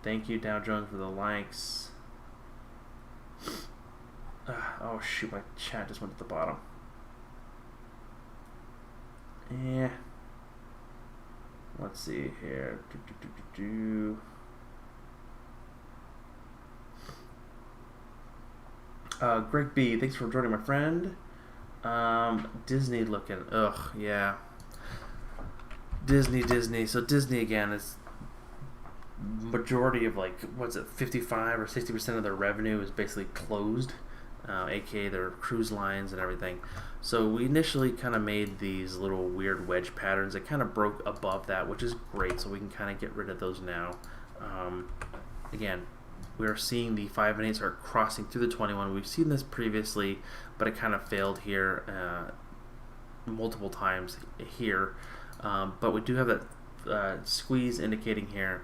Thank you, Dow Jones, for the likes. Oh, shoot, my chat just went to the bottom. Yeah. Let's see here. Greg B, thanks for joining, my friend. Disney looking. Ugh, yeah. Disney. So Disney again is majority of 55 or 60% of their revenue is basically closed. aka their cruise lines and everything. So we initially kind of made these little weird wedge patterns that kind of broke above that, which is great, so we can kind of get rid of those now. Again, we are seeing the 5 and 8 start crossing through the 21. We've seen this previously, but it kind of failed here multiple times here. But we do have that squeeze indicating here.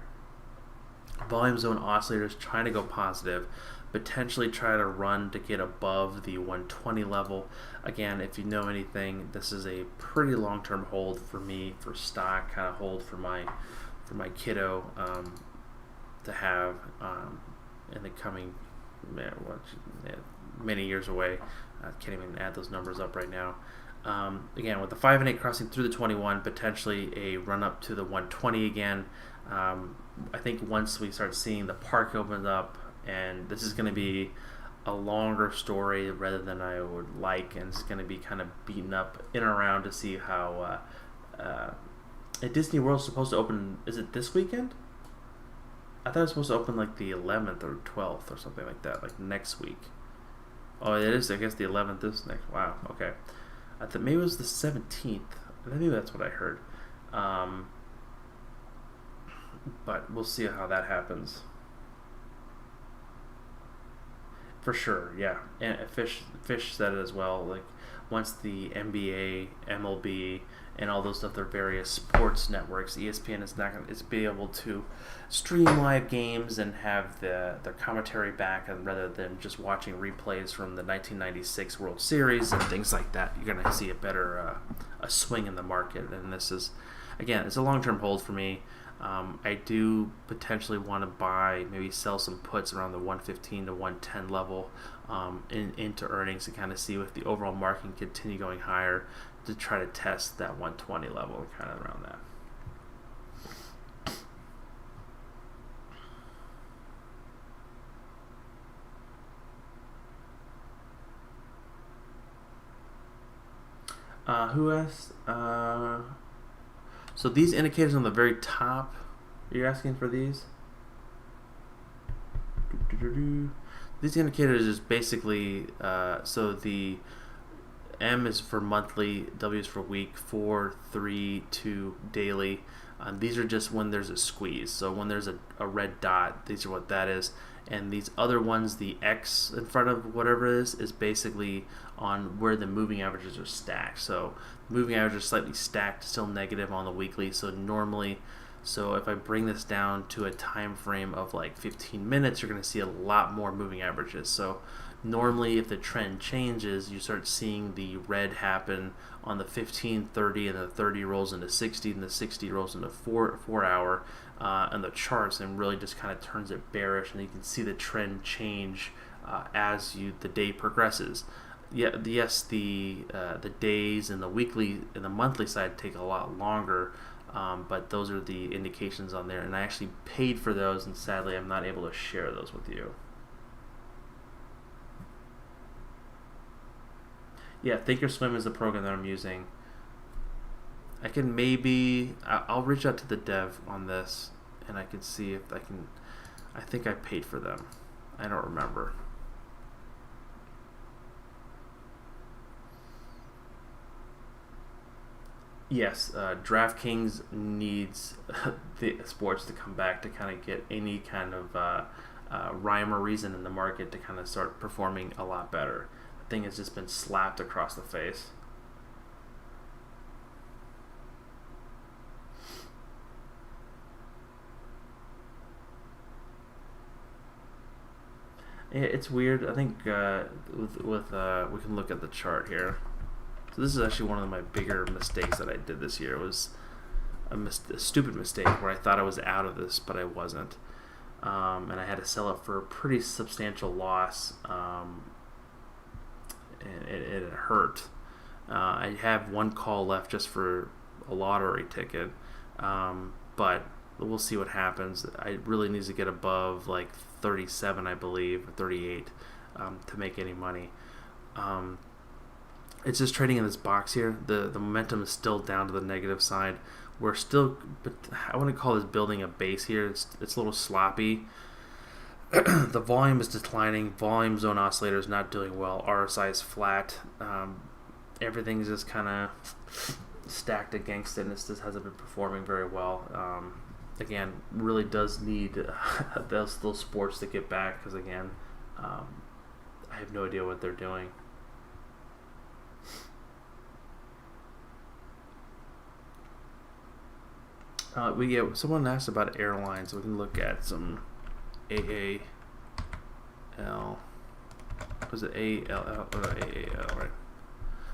Volume zone oscillators trying to go positive, potentially try to run to get above the 120 level. Again, if you know anything, this is a pretty long-term hold for me, for stock, kind of hold for my kiddo to have in the coming many years away. I can't even add those numbers up right now. Again, with the 5 and 8 crossing through the 21, potentially a run up to the 120 again. I think once we start seeing the park open up, and this is going to be a longer story rather than I would like, and it's going to be kind of beaten up in and around to see how Disney World's supposed to open. Is it this weekend? I thought it was supposed to open like the 11th or 12th or something like that, like next week. Oh, it is, I guess, the 11th is next. Wow, okay. I thought maybe it was the 17th. Maybe that's what I heard. But we'll see how that happens. For sure, yeah. And Fish said it as well. Like, once the NBA, MLB, and all those other various sports networks, ESPN is not going to be able to stream live games and have their commentary back, and rather than just watching replays from the 1996 World Series and things like that, you're going to see a better a swing in the market. And this is, again, it's a long-term hold for me. I do potentially want to buy, maybe sell some puts around the 115 to 110 level into earnings to kind of see if the overall market can continue going higher, to try to test that 120 level, kind of around that. Who asked? So these indicators on the very top, you're asking for these? These indicators is basically, so the M is for monthly, W is for week, 4, 3, 2, daily. These are just when there's a squeeze. So when there's a red dot, these are what that is. And these other ones, the X in front of whatever it is basically on where the moving averages are stacked. So moving averages are slightly stacked, still negative on the weekly. So normally, if I bring this down to a time frame of like 15 minutes, you're going to see a lot more moving averages. So normally, if the trend changes, you start seeing the red happen on the 15, 30, and the 30 rolls into 60, and the 60 rolls into 4 hour, and the charts, and really just kind of turns it bearish, and you can see the trend change as the day progresses. Yeah, yes, the days and the weekly and the monthly side take a lot longer, but those are the indications on there, and I actually paid for those, and sadly, I'm not able to share those with you. Yeah, Thinkorswim is the program that I'm using. I can I'll reach out to the dev on this, and I can see if I can. I think I paid for them. I don't remember. Yes, DraftKings needs the sports to come back to kind of get any kind of rhyme or reason in the market to kind of start performing a lot better. The thing has just been slapped across the face. It's weird. I think we can look at the chart here. So this is actually one of my bigger mistakes that I did this year. It was a stupid mistake where I thought I was out of this, but I wasn't. And I had to sell it for a pretty substantial loss. And it hurt. I have one call left just for a lottery ticket. But we'll see what happens. I really need to get above like 37, I believe, or 38 to make any money. It's just trading in this box here. The momentum is still down to the negative side. We're still, but I wouldn't call this building a base here. It's a little sloppy. The volume is declining. Volume zone oscillator is not doing well. RSI is flat. Everything's just kind of stacked against it, and this just hasn't been performing very well. Again, really does need those sports to get back, because again, I have no idea what they're doing. Someone asked about airlines. We can look at some AAL. Was it ALL or AAL, right?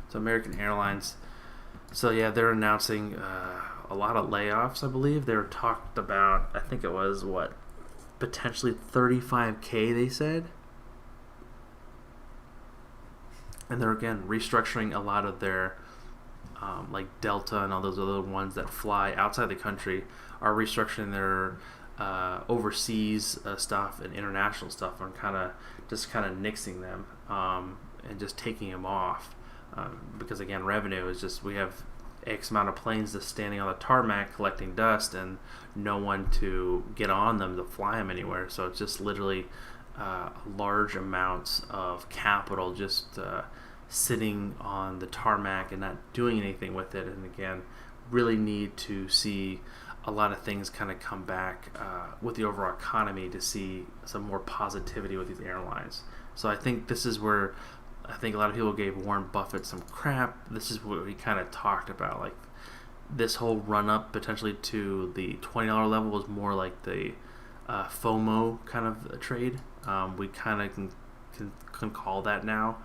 So American Airlines. So yeah, they're announcing a lot of layoffs, I believe. They were talked about, I think it was, potentially 35K, they said. And they're, again, restructuring a lot of their, like Delta and all those other ones that fly outside the country are restructuring their overseas stuff and international stuff, and kind of nixing them and just taking them off. Because again, revenue is just, we have X amount of planes just standing on the tarmac collecting dust and no one to get on them to fly them anywhere. So it's just literally large amounts of capital just sitting on the tarmac and not doing anything with it. And again, really need to see a lot of things kind of come back with the overall economy to see some more positivity with these airlines. So I think this is where I think a lot of people gave Warren Buffett some crap. This is what we kind of talked about. Like, this whole run-up potentially to the $20 level was more like the FOMO kind of a trade. We kind of can call that now.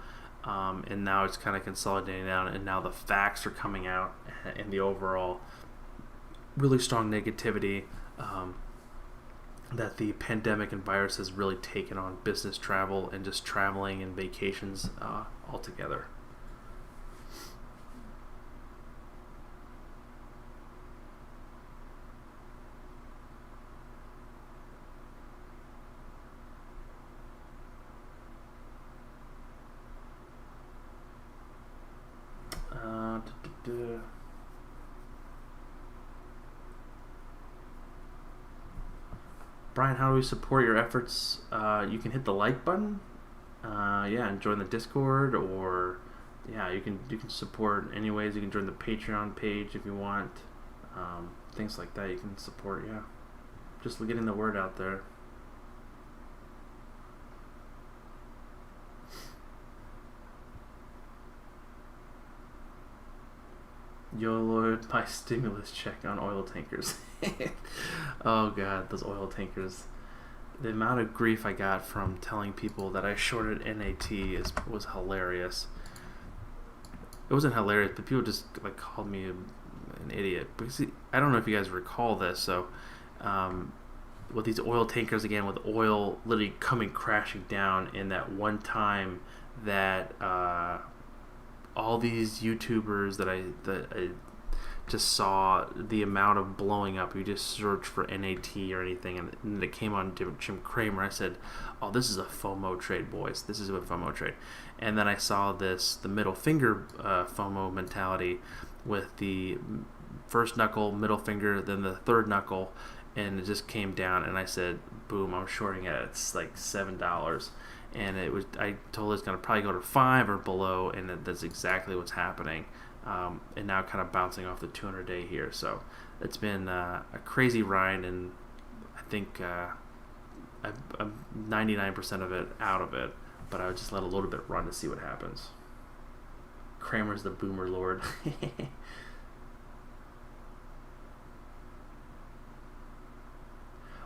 And now it's kind of consolidating down, and now the facts are coming out, and the overall really strong negativity that the pandemic and virus has really taken on business travel and just traveling and vacations altogether. Brian, how do we support your efforts? You can hit the like button, and join the Discord, or you can support any ways. You can join the Patreon page if you want, things like that. You can support, just getting the word out there. YOLO'd my stimulus check on oil tankers. Oh god, those oil tankers. The amount of grief I got from telling people that I shorted NAT was hilarious. It wasn't hilarious, but people just called me an idiot. Because I don't know if you guys recall this, so with these oil tankers, again, with oil literally coming crashing down in that one time that all these YouTubers that I just saw the amount of blowing up. You just search for NAT or anything, and it came on Jim Cramer. I said, "Oh, this is a FOMO trade, boys. This is a FOMO trade." And then I saw the middle finger FOMO mentality with the first knuckle, middle finger, then the third knuckle, and it just came down. And I said, "Boom! I'm shorting it. It's like $7." And I told it it's going to probably go to 5 or below, and that's exactly what's happening. And now kind of bouncing off the 200-day here. So it's been a crazy ride, and I think I'm 99% of it out of it, but I would just let a little bit run to see what happens. Kramer's the boomer lord.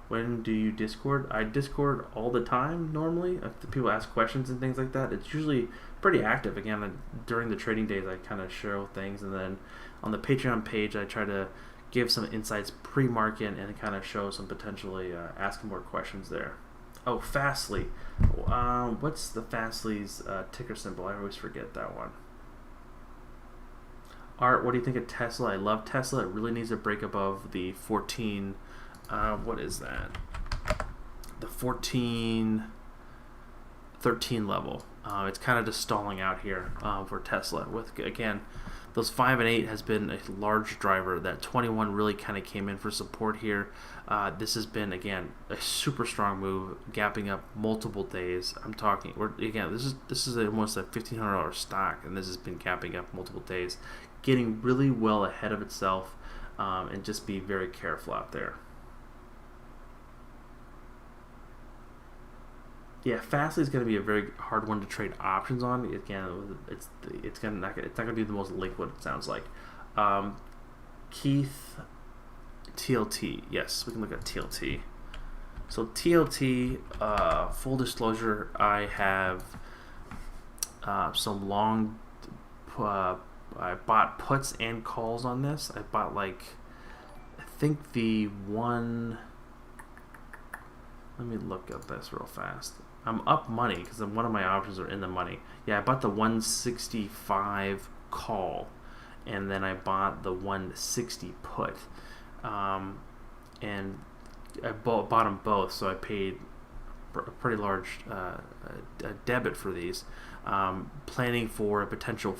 When do you Discord? I Discord all the time normally. If people ask questions and things like that, it's usually pretty active. Again, during the trading days, I kind of share things, and then on the Patreon page, I try to give some insights pre-market and kind of show some potentially asking more questions there. Oh, Fastly. What's the Fastly's ticker symbol? I always forget that one. Art, what do you think of Tesla? I love Tesla. It really needs to break above the 14... what is that? The 13 level. It's kind of just stalling out here for Tesla. With again, those 5 and 8 has been a large driver. That 21 really kind of came in for support here. This has been, again, a super strong move, gapping up multiple days. I'm talking, again, this is almost a $1,500 stock, and this has been gapping up multiple days, getting really well ahead of itself, and just be very careful out there. Yeah, Fastly is going to be a very hard one to trade options on. Again, it's not going to be the most liquid, it sounds like. Keith, TLT. Yes, we can look at TLT. So TLT, full disclosure, I have some long. I bought puts and calls on this. I bought I think the one. Let me look at this real fast. I'm up money because one of my options are in the money. Yeah, I bought the 165 call, and then I bought the 160 put, and I bought them both. So I paid a pretty large debit for these, planning for a potential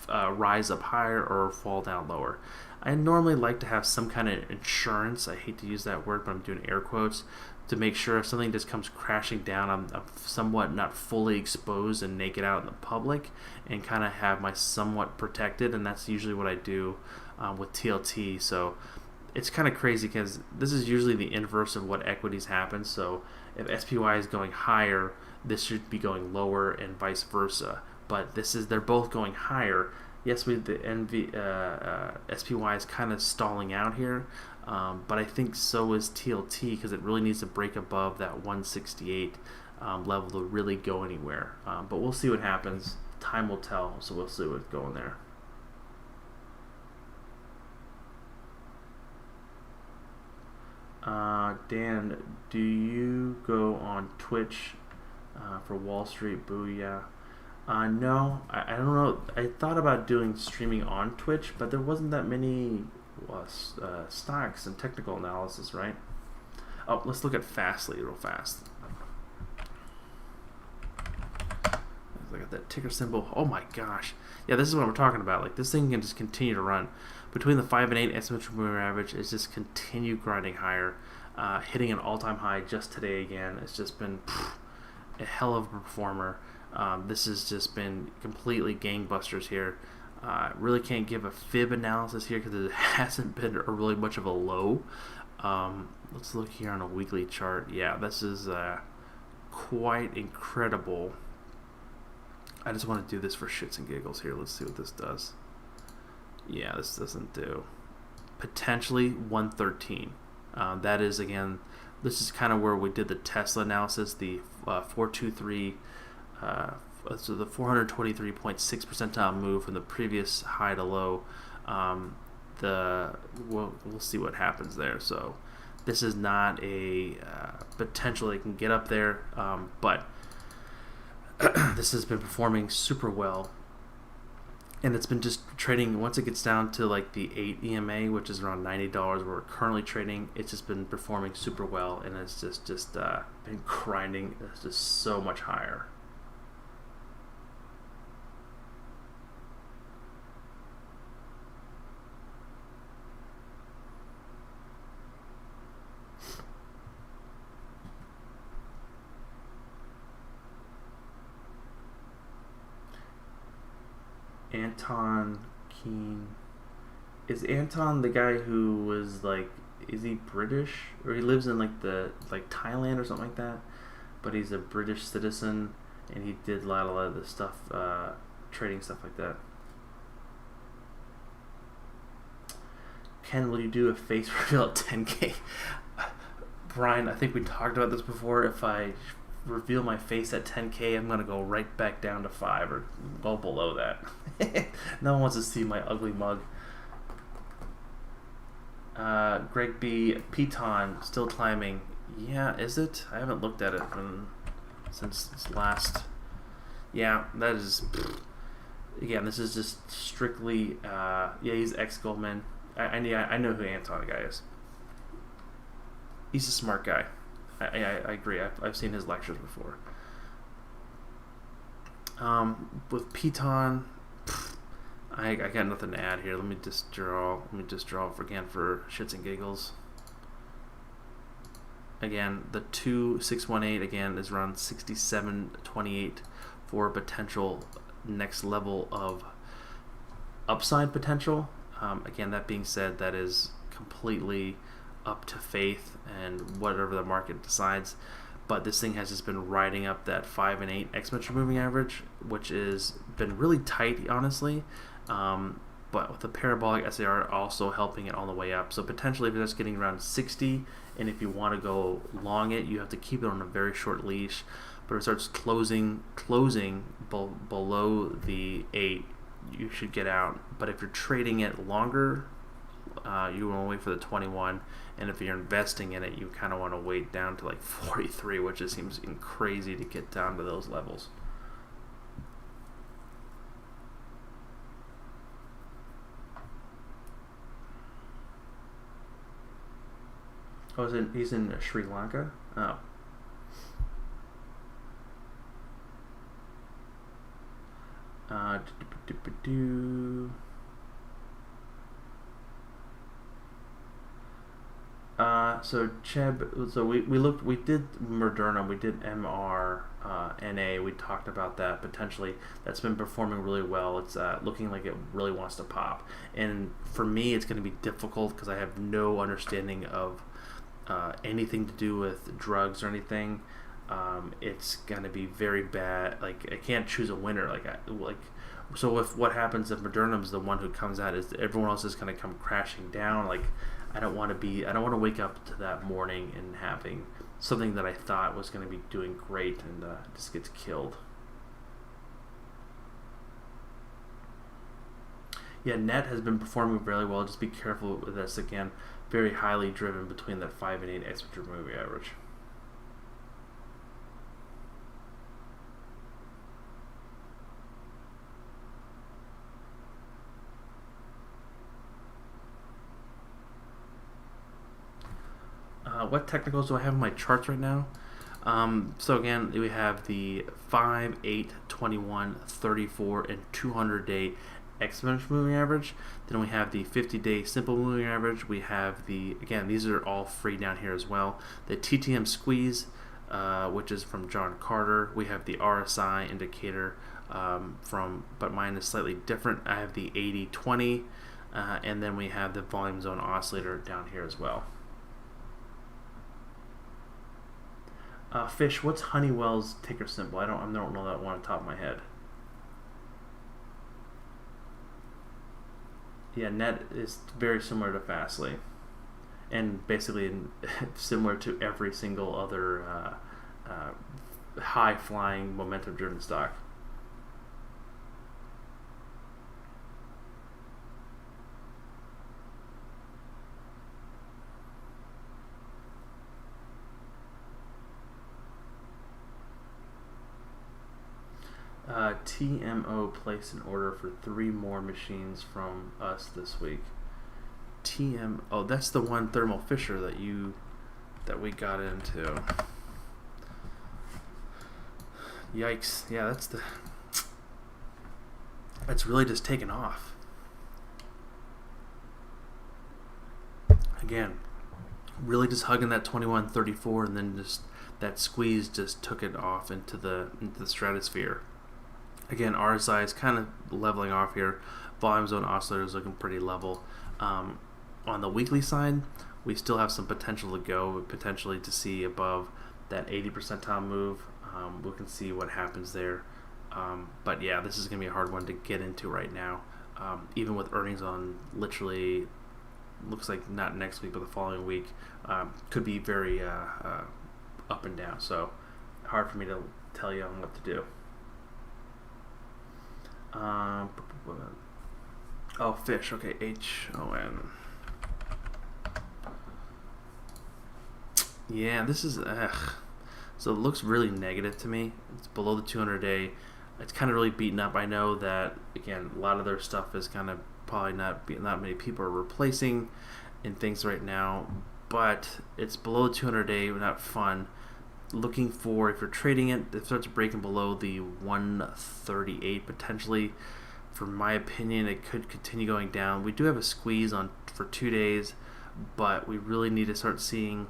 rise up higher or fall down lower. I normally like to have some kind of insurance. I hate to use that word, but I'm doing air quotes, to make sure if something just comes crashing down, I'm somewhat not fully exposed and naked out in the public, and kind of have my somewhat protected, and that's usually what I do with TLT. So it's kind of crazy because this is usually the inverse of what equities happen. So if SPY is going higher, this should be going lower, and vice versa. But they're both going higher. Yes, the SPY is kind of stalling out here, but I think so is TLT, because it really needs to break above that 168 level to really go anywhere. But we'll see what happens. Time will tell, so we'll see what's going there. Dan, do you go on Twitch for Wall Street Booyah? No, I don't know. I thought about doing streaming on Twitch, but there wasn't that many stocks and technical analysis, right? Oh, let's look at Fastly real fast. Look at that ticker symbol. Oh my gosh. Yeah, this is what we're talking about. Like, this thing can just continue to run. Between the 5 and 8 asymmetric moving average, it's just continue grinding higher, hitting an all-time high just today again. It's just been a hell of a performer. This has just been completely gangbusters here. Really can't give a fib analysis here because it hasn't been really much of a low. Let's look here on a weekly chart. Yeah, this is quite incredible. I just want to do this for shits and giggles here. Let's see what this does. Yeah, this doesn't do. Potentially 113. That is, again, this is kind of where we did the Tesla analysis, the 423. So the 423.6 percentile move from the previous high to low. We'll see what happens there. So this is not a potential it can get up there, but this has been performing super well, and it's been just trading. Once it gets down to like the 8 EMA, which is around $90 where we're currently trading, it's just been performing super well, and it's just been grinding. It's just so much higher. Anton Keen. Is Anton the guy who was like, is he British? Or he lives in like Thailand or something like that? But he's a British citizen, and he did a lot of the stuff, trading stuff like that. Ken, will you do a face reveal at 10K? Brian, I think we talked about this before. If I reveal my face at 10K, I'm gonna go right back down to 5 or well below that. No one wants to see my ugly mug. Greg B. Piton still climbing. Yeah, is it? I haven't looked at it since its last. Yeah, that is. Again, this is just strictly. Yeah, he's ex-Goldman. I know who Anton guy is. He's a smart guy. I agree. I've seen his lectures before. With Piton, I got nothing to add here. Let me just draw again for shits and giggles. Again, the 2618 again is around 67.28 for potential next level of upside potential. Again, that being said, that is completely up to faith and whatever the market decides. But this thing has just been riding up that 5 and 8 exponential moving average, which has been really tight, honestly. But with the parabolic SAR also helping it on the way up. So potentially if it's getting around 60, and if you want to go long it, you have to keep it on a very short leash. But if it starts closing below the 8, you should get out. But if you're trading it longer, you want to wait for the 21. And if you're investing in it, you kind of want to wait down to like 43, which just seems crazy to get down to those levels. Oh, he's in Sri Lanka? Oh. So Cheb, so we did Moderna, we did mRNA, we talked about that potentially. That's been performing really well. It's looking like it really wants to pop. And for me, it's going to be difficult because I have no understanding of anything to do with drugs or anything. It's gonna be very bad. Like I can't choose a winner. So if what happens if Moderna is the one who comes out, is everyone else is gonna come crashing down. Like I don't want to wake up to that morning and having something that I thought was gonna be doing great and just gets killed. Yeah, net has been performing very well. Just be careful with this again. Very highly driven between that 5 and 8 exponential moving average. What technicals do I have in my charts right now? So again, we have the 5, 8, 21, 34, and 200-day exponential moving average. Then we have the 50-day simple moving average. We have again, these are all free down here as well. The TTM squeeze, which is from John Carter. We have the RSI indicator but mine is slightly different. I have the 80-20, and then we have the volume zone oscillator down here as well. Fish, what's Honeywell's ticker symbol? I don't know that one on the top of my head. Yeah, net is very similar to Fastly, and basically similar to every single other high-flying, momentum-driven stock. TMO placed an order for 3 more machines from us this week. Oh, that's the one Thermo Fisher that we got into. Yikes! Yeah, that's really just taken off. Again, really just hugging that 21.34, and then just that squeeze just took it off into the stratosphere. Again, RSI is kind of leveling off here. Volume zone oscillator is looking pretty level. On the weekly side, we still have some potential to go, potentially to see above that 80 percentile move. We can see what happens there. But yeah, this is going to be a hard one to get into right now. Even with earnings on literally, looks like not next week, but the following week, could be very up and down. So hard for me to tell you on what to do. Oh, fish. Okay, HON. Yeah, this is so it looks really negative to me. It's below the 200-day. It's kind of really beaten up. I know that again, a lot of their stuff is kind of probably not many people are replacing in things right now, but it's below the 200-day. Not fun. Looking for, if you're trading it, it starts breaking below the 138 potentially for my opinion, it could continue going down. We do have a squeeze on for 2 days, but we really need to start seeing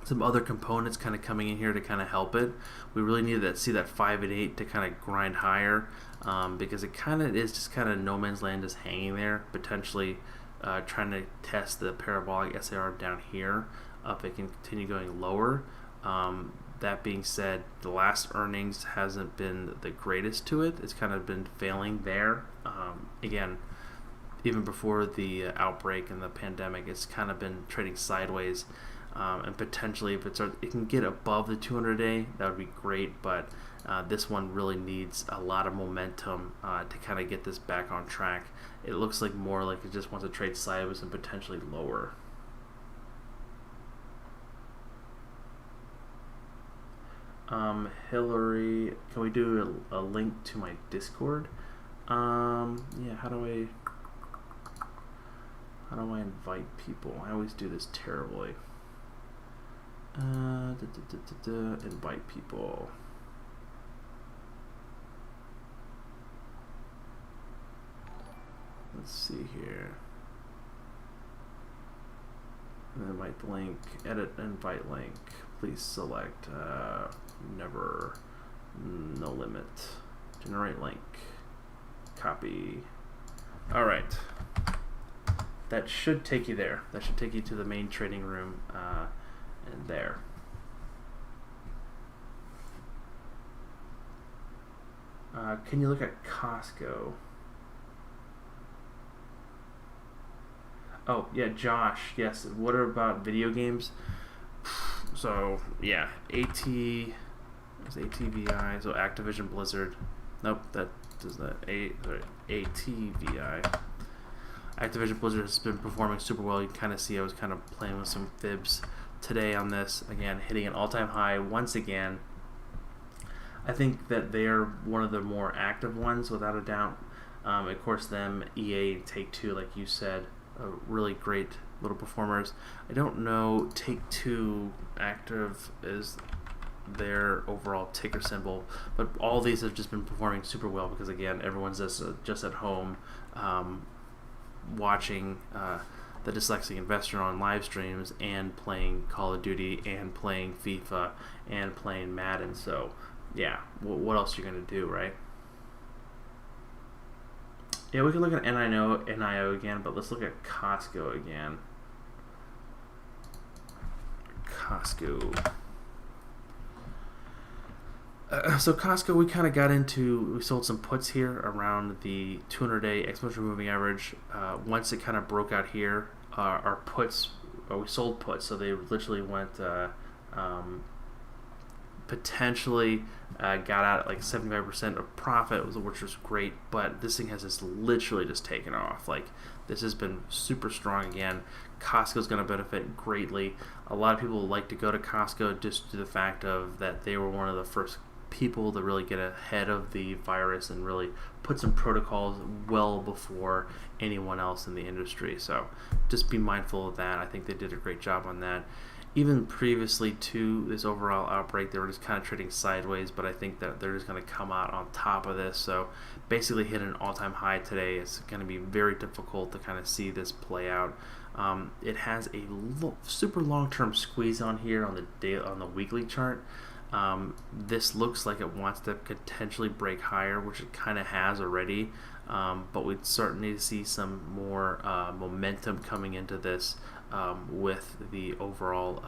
some other components kind of coming in here to kind of help it. We really need to see that 5 and 8 to kind of grind higher, because it kind of is just kind of no man's land, just hanging there, potentially trying to test the parabolic SAR down here if it can continue going lower. That being said, the last earnings hasn't been the greatest to it. It's kind of been failing there. Again, even before the outbreak and the pandemic, it's kind of been trading sideways. And potentially, if it can get above the 200-day, that would be great. But this one really needs a lot of momentum to kind of get this back on track. It looks like more like it just wants to trade sideways and potentially lower. Hillary, can we do a link to my Discord? Yeah, how do I invite people? I always do this terribly. Invite people. Let's see here. Invite link, edit invite link. Please select never, no limit. Generate link. Copy. All right. That should take you there. That should take you to the main trading room. And there. Can you look at Costco? Oh, yeah, Josh, yes. What about video games? So, yeah, ATVI, so Activision Blizzard. Nope, that does not. ATVI. Activision Blizzard has been performing super well. You can kind of see I was kind of playing with some fibs today on this. Again, hitting an all-time high once again. I think that they're one of the more active ones, without a doubt. Of course, them, EA, Take-Two, like you said, are really great little performers. I don't know Take-Two active is their overall ticker symbol, but all these have just been performing super well because, again, everyone's just at home watching the Dyslexic Investor on live streams and playing Call of Duty and playing FIFA and playing Madden. So, yeah, what else are you going to do, right? Yeah, we can look at NIO again, but let's look at Costco again. Costco. So Costco, we kind of got into, we sold some puts here around the 200-day exponential moving average. Once it kind of broke out here, our puts, we sold puts, so they literally went potentially got out at like 75% of profit, which was great, but this thing has just literally just taken off. Like, this has been super strong again. Costco's going to benefit greatly. A lot of people like to go to Costco just due to the fact of that they were one of the first people to really get ahead of the virus and really put some protocols well before anyone else in the industry. So just be mindful of that. I think they did a great job on that. Even previously to this overall outbreak, they were just kind of trading sideways, but I think that they're just going to come out on top of this. So basically hit an all-time high today. It's going to be very difficult to kind of see this play out. It has a super long-term squeeze on here on the weekly chart. This looks like it wants to potentially break higher, which it kind of has already, but we'd certainly need to see some more momentum coming into this with the overall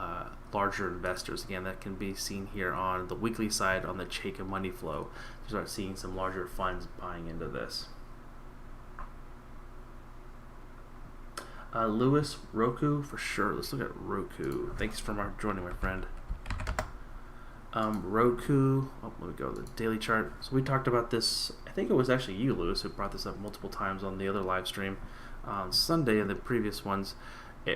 larger investors. Again, that can be seen here on the weekly side on the Chaikin money flow. You start seeing some larger funds buying into this. Lewis, Roku, for sure. Let's look at Roku. Thanks for joining, my friend. Roku, let me go to the daily chart. So we talked about this, I think it was actually you, Lewis, who brought this up multiple times on the other live stream on Sunday and the previous ones.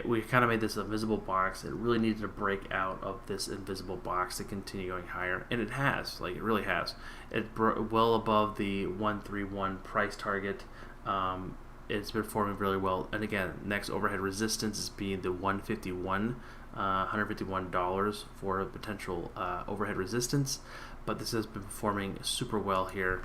We kind of made this invisible box. It really needed to break out of this invisible box to continue going higher, and it has. Like, it really has. It well above the 131 price target. It's been performing really well. And again, next overhead resistance is being the $151 for a potential overhead resistance, but this has been performing super well here.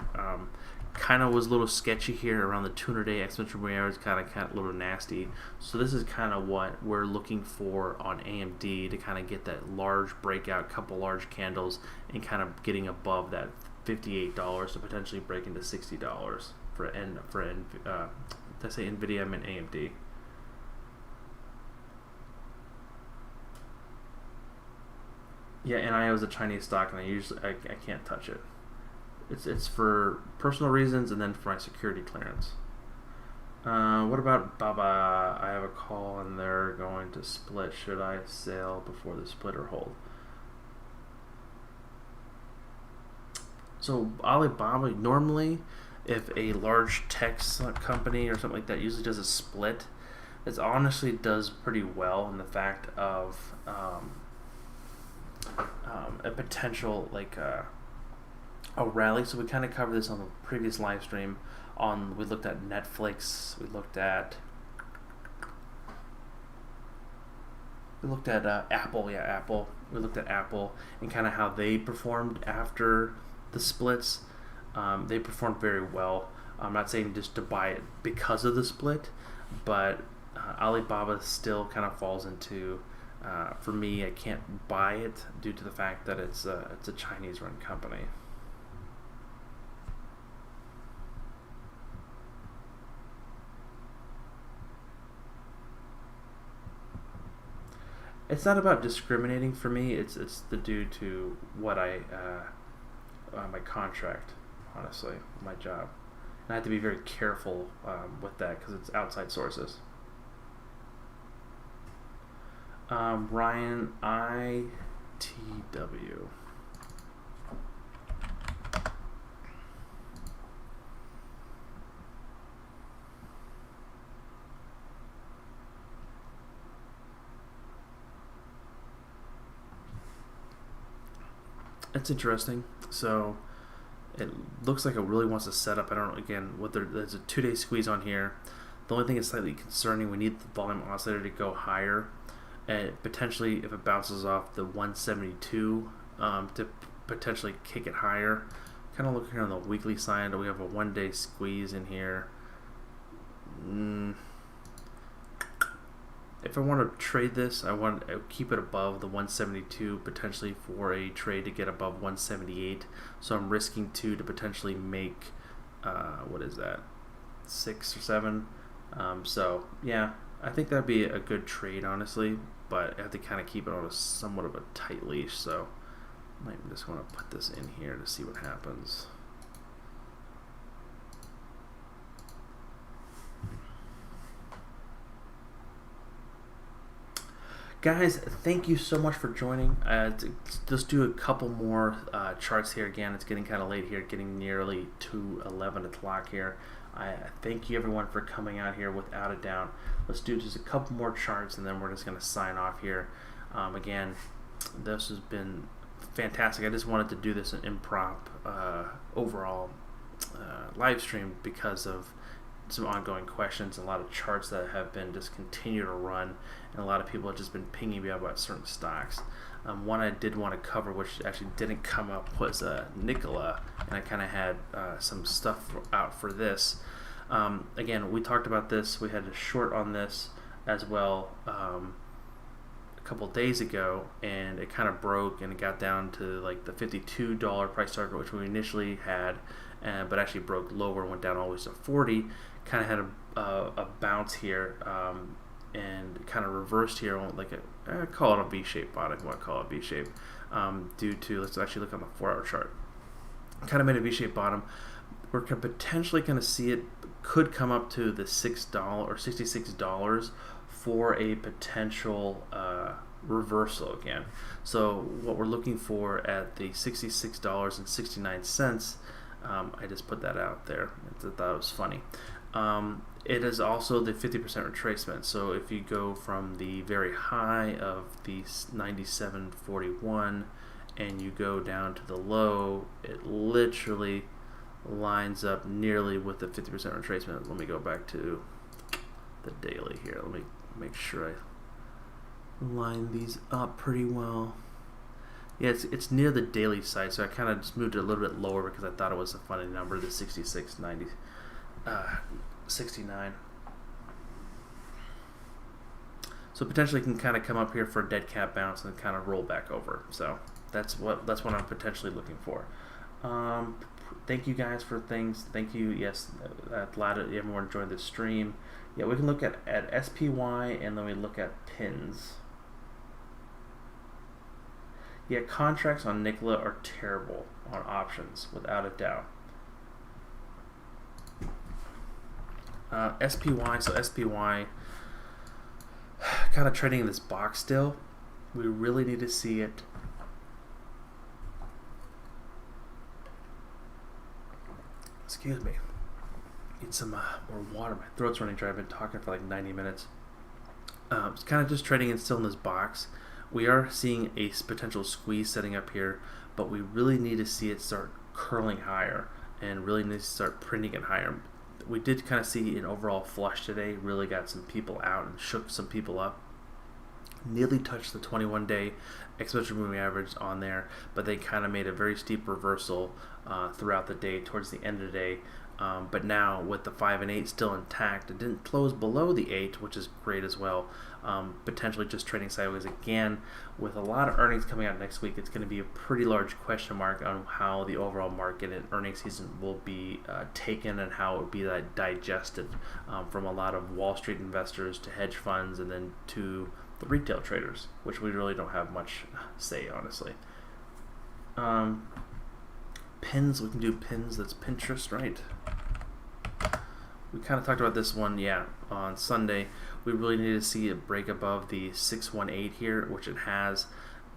kind of was a little sketchy here around the 200-day exponential moving average, kind of a little nasty. So this is kind of what we're looking for on AMD to kind of get that large breakout, couple large candles, and kind of getting above that $58 to potentially break into $60 for did I say Nvidia? I meant AMD. Yeah, NIO is a Chinese stock, and I can't touch it. It's for personal reasons and then for my security clearance. What about Baba? I have a call and they're going to split. Should I sell before the split or hold? So Alibaba, normally if a large tech company or something like that usually does a split, it honestly does pretty well in the fact of a potential like a rally. So we kind of covered this on the previous live stream. We looked at Netflix, we looked at Apple. We looked at Apple and kind of how they performed after the splits. They performed very well. I'm not saying just to buy it because of the split, but Alibaba still kind of falls into, for me, I can't buy it due to the fact that it's a Chinese-run company. It's not about discriminating for me. It's due to what my contract, honestly, my job. And I have to be very careful with that because it's outside sources. Ryan ITW. It's interesting. So it looks like it really wants to set up. I don't know, again, there's a 2-day squeeze on here. The only thing that's slightly concerning, we need the volume oscillator to go higher. And potentially, if it bounces off the 172, to potentially kick it higher. Kind of looking here on the weekly side, we have a 1-day squeeze in here. If I want to trade this, I want to keep it above the 172, potentially for a trade to get above 178. So I'm risking 2 to potentially make, what is that, 6 or 7. So yeah, I think that'd be a good trade, honestly, but I have to kind of keep it on a somewhat of a tight leash. So I might just want to put this in here to see what happens. Guys, thank you so much for joining. Let's do a couple more charts here. Again, it's getting kind of late here, getting nearly to 11 o'clock here. I thank you everyone for coming out here without a doubt. Let's do just a couple more charts and then we're just going to sign off here. Again, this has been fantastic. I just wanted to do this an improv overall live stream because of some ongoing questions, a lot of charts that have been just continue to run, and a lot of people have just been pinging me about certain stocks. One I did want to cover, which actually didn't come up, was Nikola, and I kind of had some stuff out for this. Again, we talked about this. We had a short on this as well a couple days ago, and it kind of broke and it got down to like the $52 price target, which we initially had, but actually broke lower, went down always to 40. Kind of had a bounce here, and kind of reversed here on like I call it a V-shaped bottom. If you want to call it a V-shape, due to, let's actually look on the 4-hour chart. Kind of made a V-shaped bottom. We're potentially going to see it could come up to the $6 or $66 for a potential reversal again. So what we're looking for at the $66.69. I just put that out there. I thought that was funny. It is also the 50% retracement. So if you go from the very high of the 97.41 and you go down to the low, it literally lines up nearly with the 50% retracement. Let me go back to the daily here. Let me make sure I line these up pretty well. Yeah, it's near the daily side, so I kind of just moved it a little bit lower because I thought it was a funny number, the 66.69. So potentially can kind of come up here for a dead cat bounce and kind of roll back over. So that's what I'm potentially looking for. Thank you guys for things. Thank you. Yes, glad that everyone joined the stream. Yeah, we can look at SPY and then we look at pins. Yeah, contracts on Nikola are terrible on options, without a doubt. SPY, so SPY kind of trading in this box still. We really need to see it. Excuse me. Need some more water. My throat's running dry. I've been talking for like 90 minutes. It's kind of just trading and still in this box. We are seeing a potential squeeze setting up here, but we really need to see it start curling higher and really need to start printing it higher. We did kind of see an overall flush today, really got some people out and shook some people up. Nearly touched the 21-day exponential moving average on there, but they kind of made a very steep reversal throughout the day, towards the end of the day. But now with the 5 and 8 still intact, it didn't close below the 8, which is great as well. Potentially just trading sideways again. With a lot of earnings coming out next week, it's going to be a pretty large question mark on how the overall market and earnings season will be taken and how it will be digested from a lot of Wall Street investors to hedge funds and then to the retail traders, which we really don't have much say, honestly. Pins, we can do pins. That's Pinterest, right? We kind of talked about this one, yeah, on Sunday. We really need to see it break above the 618 here, which it has.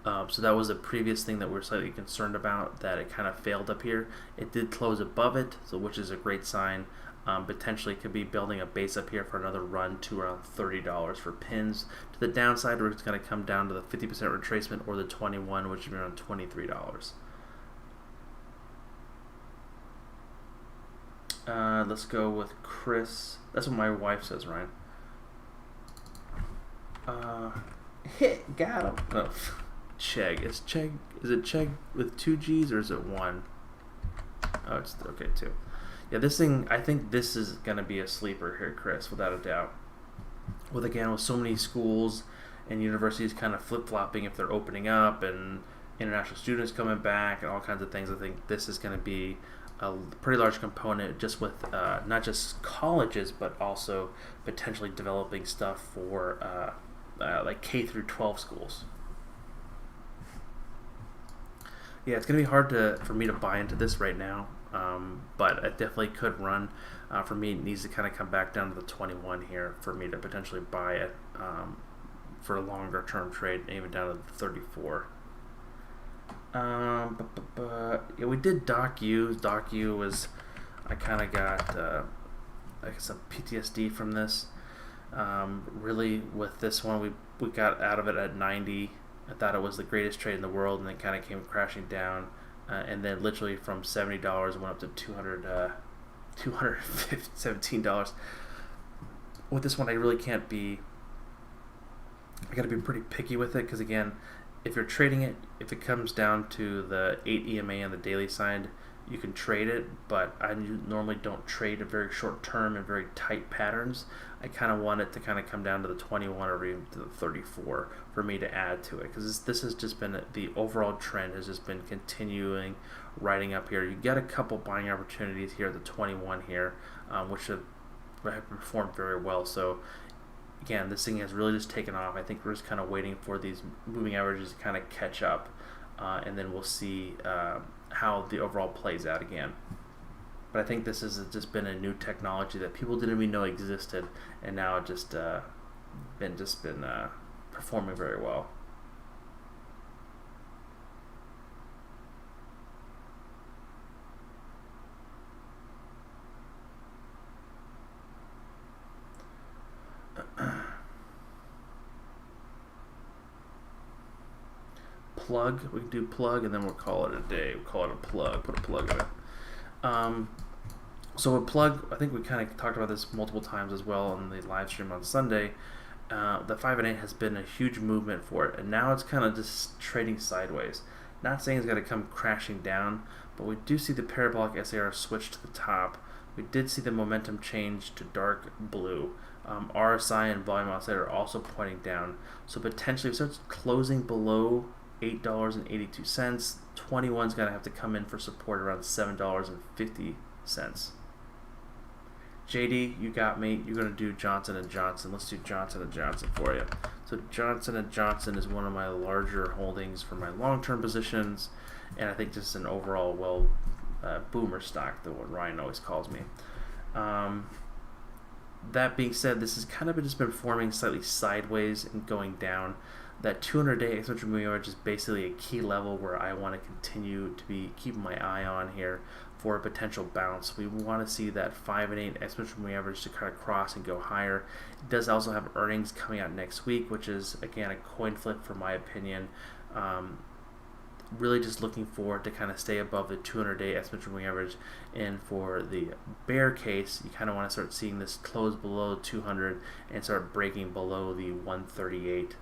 So that was a previous thing that we were slightly concerned about, that it kind of failed up here. It did close above it, so which is a great sign. Potentially could be building a base up here for another run to around $30 for pins. To the downside, we're just going to come down to the 50% retracement or the 21, which would be around $23. Let's go with Chris. That's what my wife says, Ryan. Hit, got him. No, Chegg. Is it Chegg with 2 G's or is it 1? Oh, it's okay, 2. Yeah, this thing, I think this is going to be a sleeper here, Chris, without a doubt. With so many schools and universities kind of flip-flopping if they're opening up and international students coming back and all kinds of things, I think this is going to be a pretty large component just with not just colleges, but also potentially developing stuff for like K through 12 schools. Yeah, it's going to be hard for me to buy into this right now, but it definitely could run. For me, it needs to kind of come back down to the 21 here for me to potentially buy it for a longer term trade, even down to the 34. Yeah, we did DocU. DocU was, I kind of got like some PTSD from this. Really, with this one, we got out of it at 90. I thought it was the greatest trade in the world, and then kind of came crashing down. And then literally from $70 went up to $217. With this one, I really can't be. I got to be pretty picky with it because again, if you're trading it, if it comes down to the 8 EMA on the daily side, you can trade it, but I normally don't trade a very short term and very tight patterns. I kind of want it to kind of come down to the 21 or even to the 34 for me to add to it, because this has just been, the overall trend has just been continuing riding up here. You get a couple buying opportunities here at the 21 here, which have performed very well. So again, this thing has really just taken off. I think we're just kind of waiting for these moving averages to kind of catch up, and then we'll see how the overall plays out again. But I think this has just been a new technology that people didn't even know existed, and now it just been performing very well. Plug, we can do plug, and then we'll call it a day. We'll call it a plug. Put a plug in it. So a plug, I think we kind of talked about this multiple times as well on the live stream on Sunday. The 5 and 8 has been a huge movement for it, and now it's kind of just trading sideways. Not saying it's going to come crashing down, but we do see the parabolic SAR switch to the top. We did see the momentum change to dark blue. RSI and volume oscillator are also pointing down. So potentially if it starts closing below $8.82, 21's going to have to come in for support around $7.50. JD, you got me. You're going to do Johnson & Johnson. Let's do Johnson & Johnson for you. So Johnson & Johnson is one of my larger holdings for my long-term positions, and I think just an overall, boomer stock, what Ryan always calls me. That being said, this has kind of just been forming slightly sideways and going down. That 200-day exponential moving average is basically a key level where I want to continue to be keeping my eye on here for a potential bounce. We want to see that 5 and 8 exponential moving average to kind of cross and go higher. It does also have earnings coming out next week, which is again a coin flip for my opinion. Really just looking forward to kind of stay above the 200-day exponential moving average, and for the bear case, you kind of want to start seeing this close below 200 and start breaking below the 138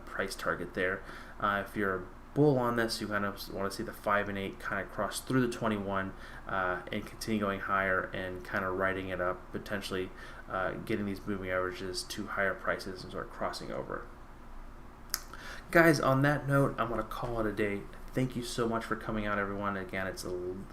price target there. If you're a bull on this, you kind of want to see the 5 and 8 kind of cross through the 21 and continue going higher and kind of riding it up, potentially getting these moving averages to higher prices and start crossing over. Guys, on that note, I'm going to call it a day. Thank you so much for coming out, everyone. Again, it's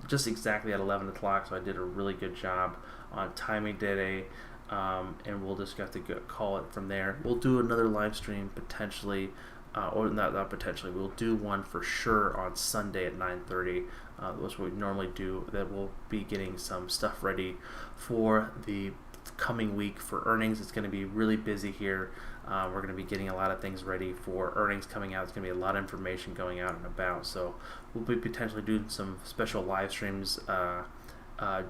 just exactly at 11 o'clock, so I did a really good job on timing today, and we'll just have to call it from there. We'll do another live stream potentially, or not potentially. We'll do one for sure on Sunday at 9:30. That's what we normally do. That we'll be getting some stuff ready for the coming week for earnings. It's going to be really busy here. We're going to be getting a lot of things ready for earnings coming out. It's going to be a lot of information going out and about. So we'll be potentially doing some special live streams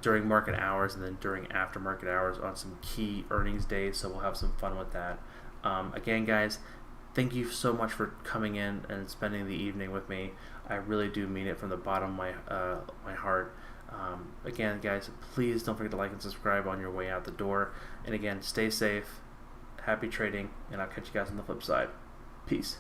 during market hours and then during after market hours on some key earnings days. So we'll have some fun with that. Again, guys, thank you so much for coming in and spending the evening with me. I really do mean it from the bottom of my heart. Again, guys, please don't forget to like and subscribe on your way out the door. And again, stay safe, happy trading, and I'll catch you guys on the flip side. Peace.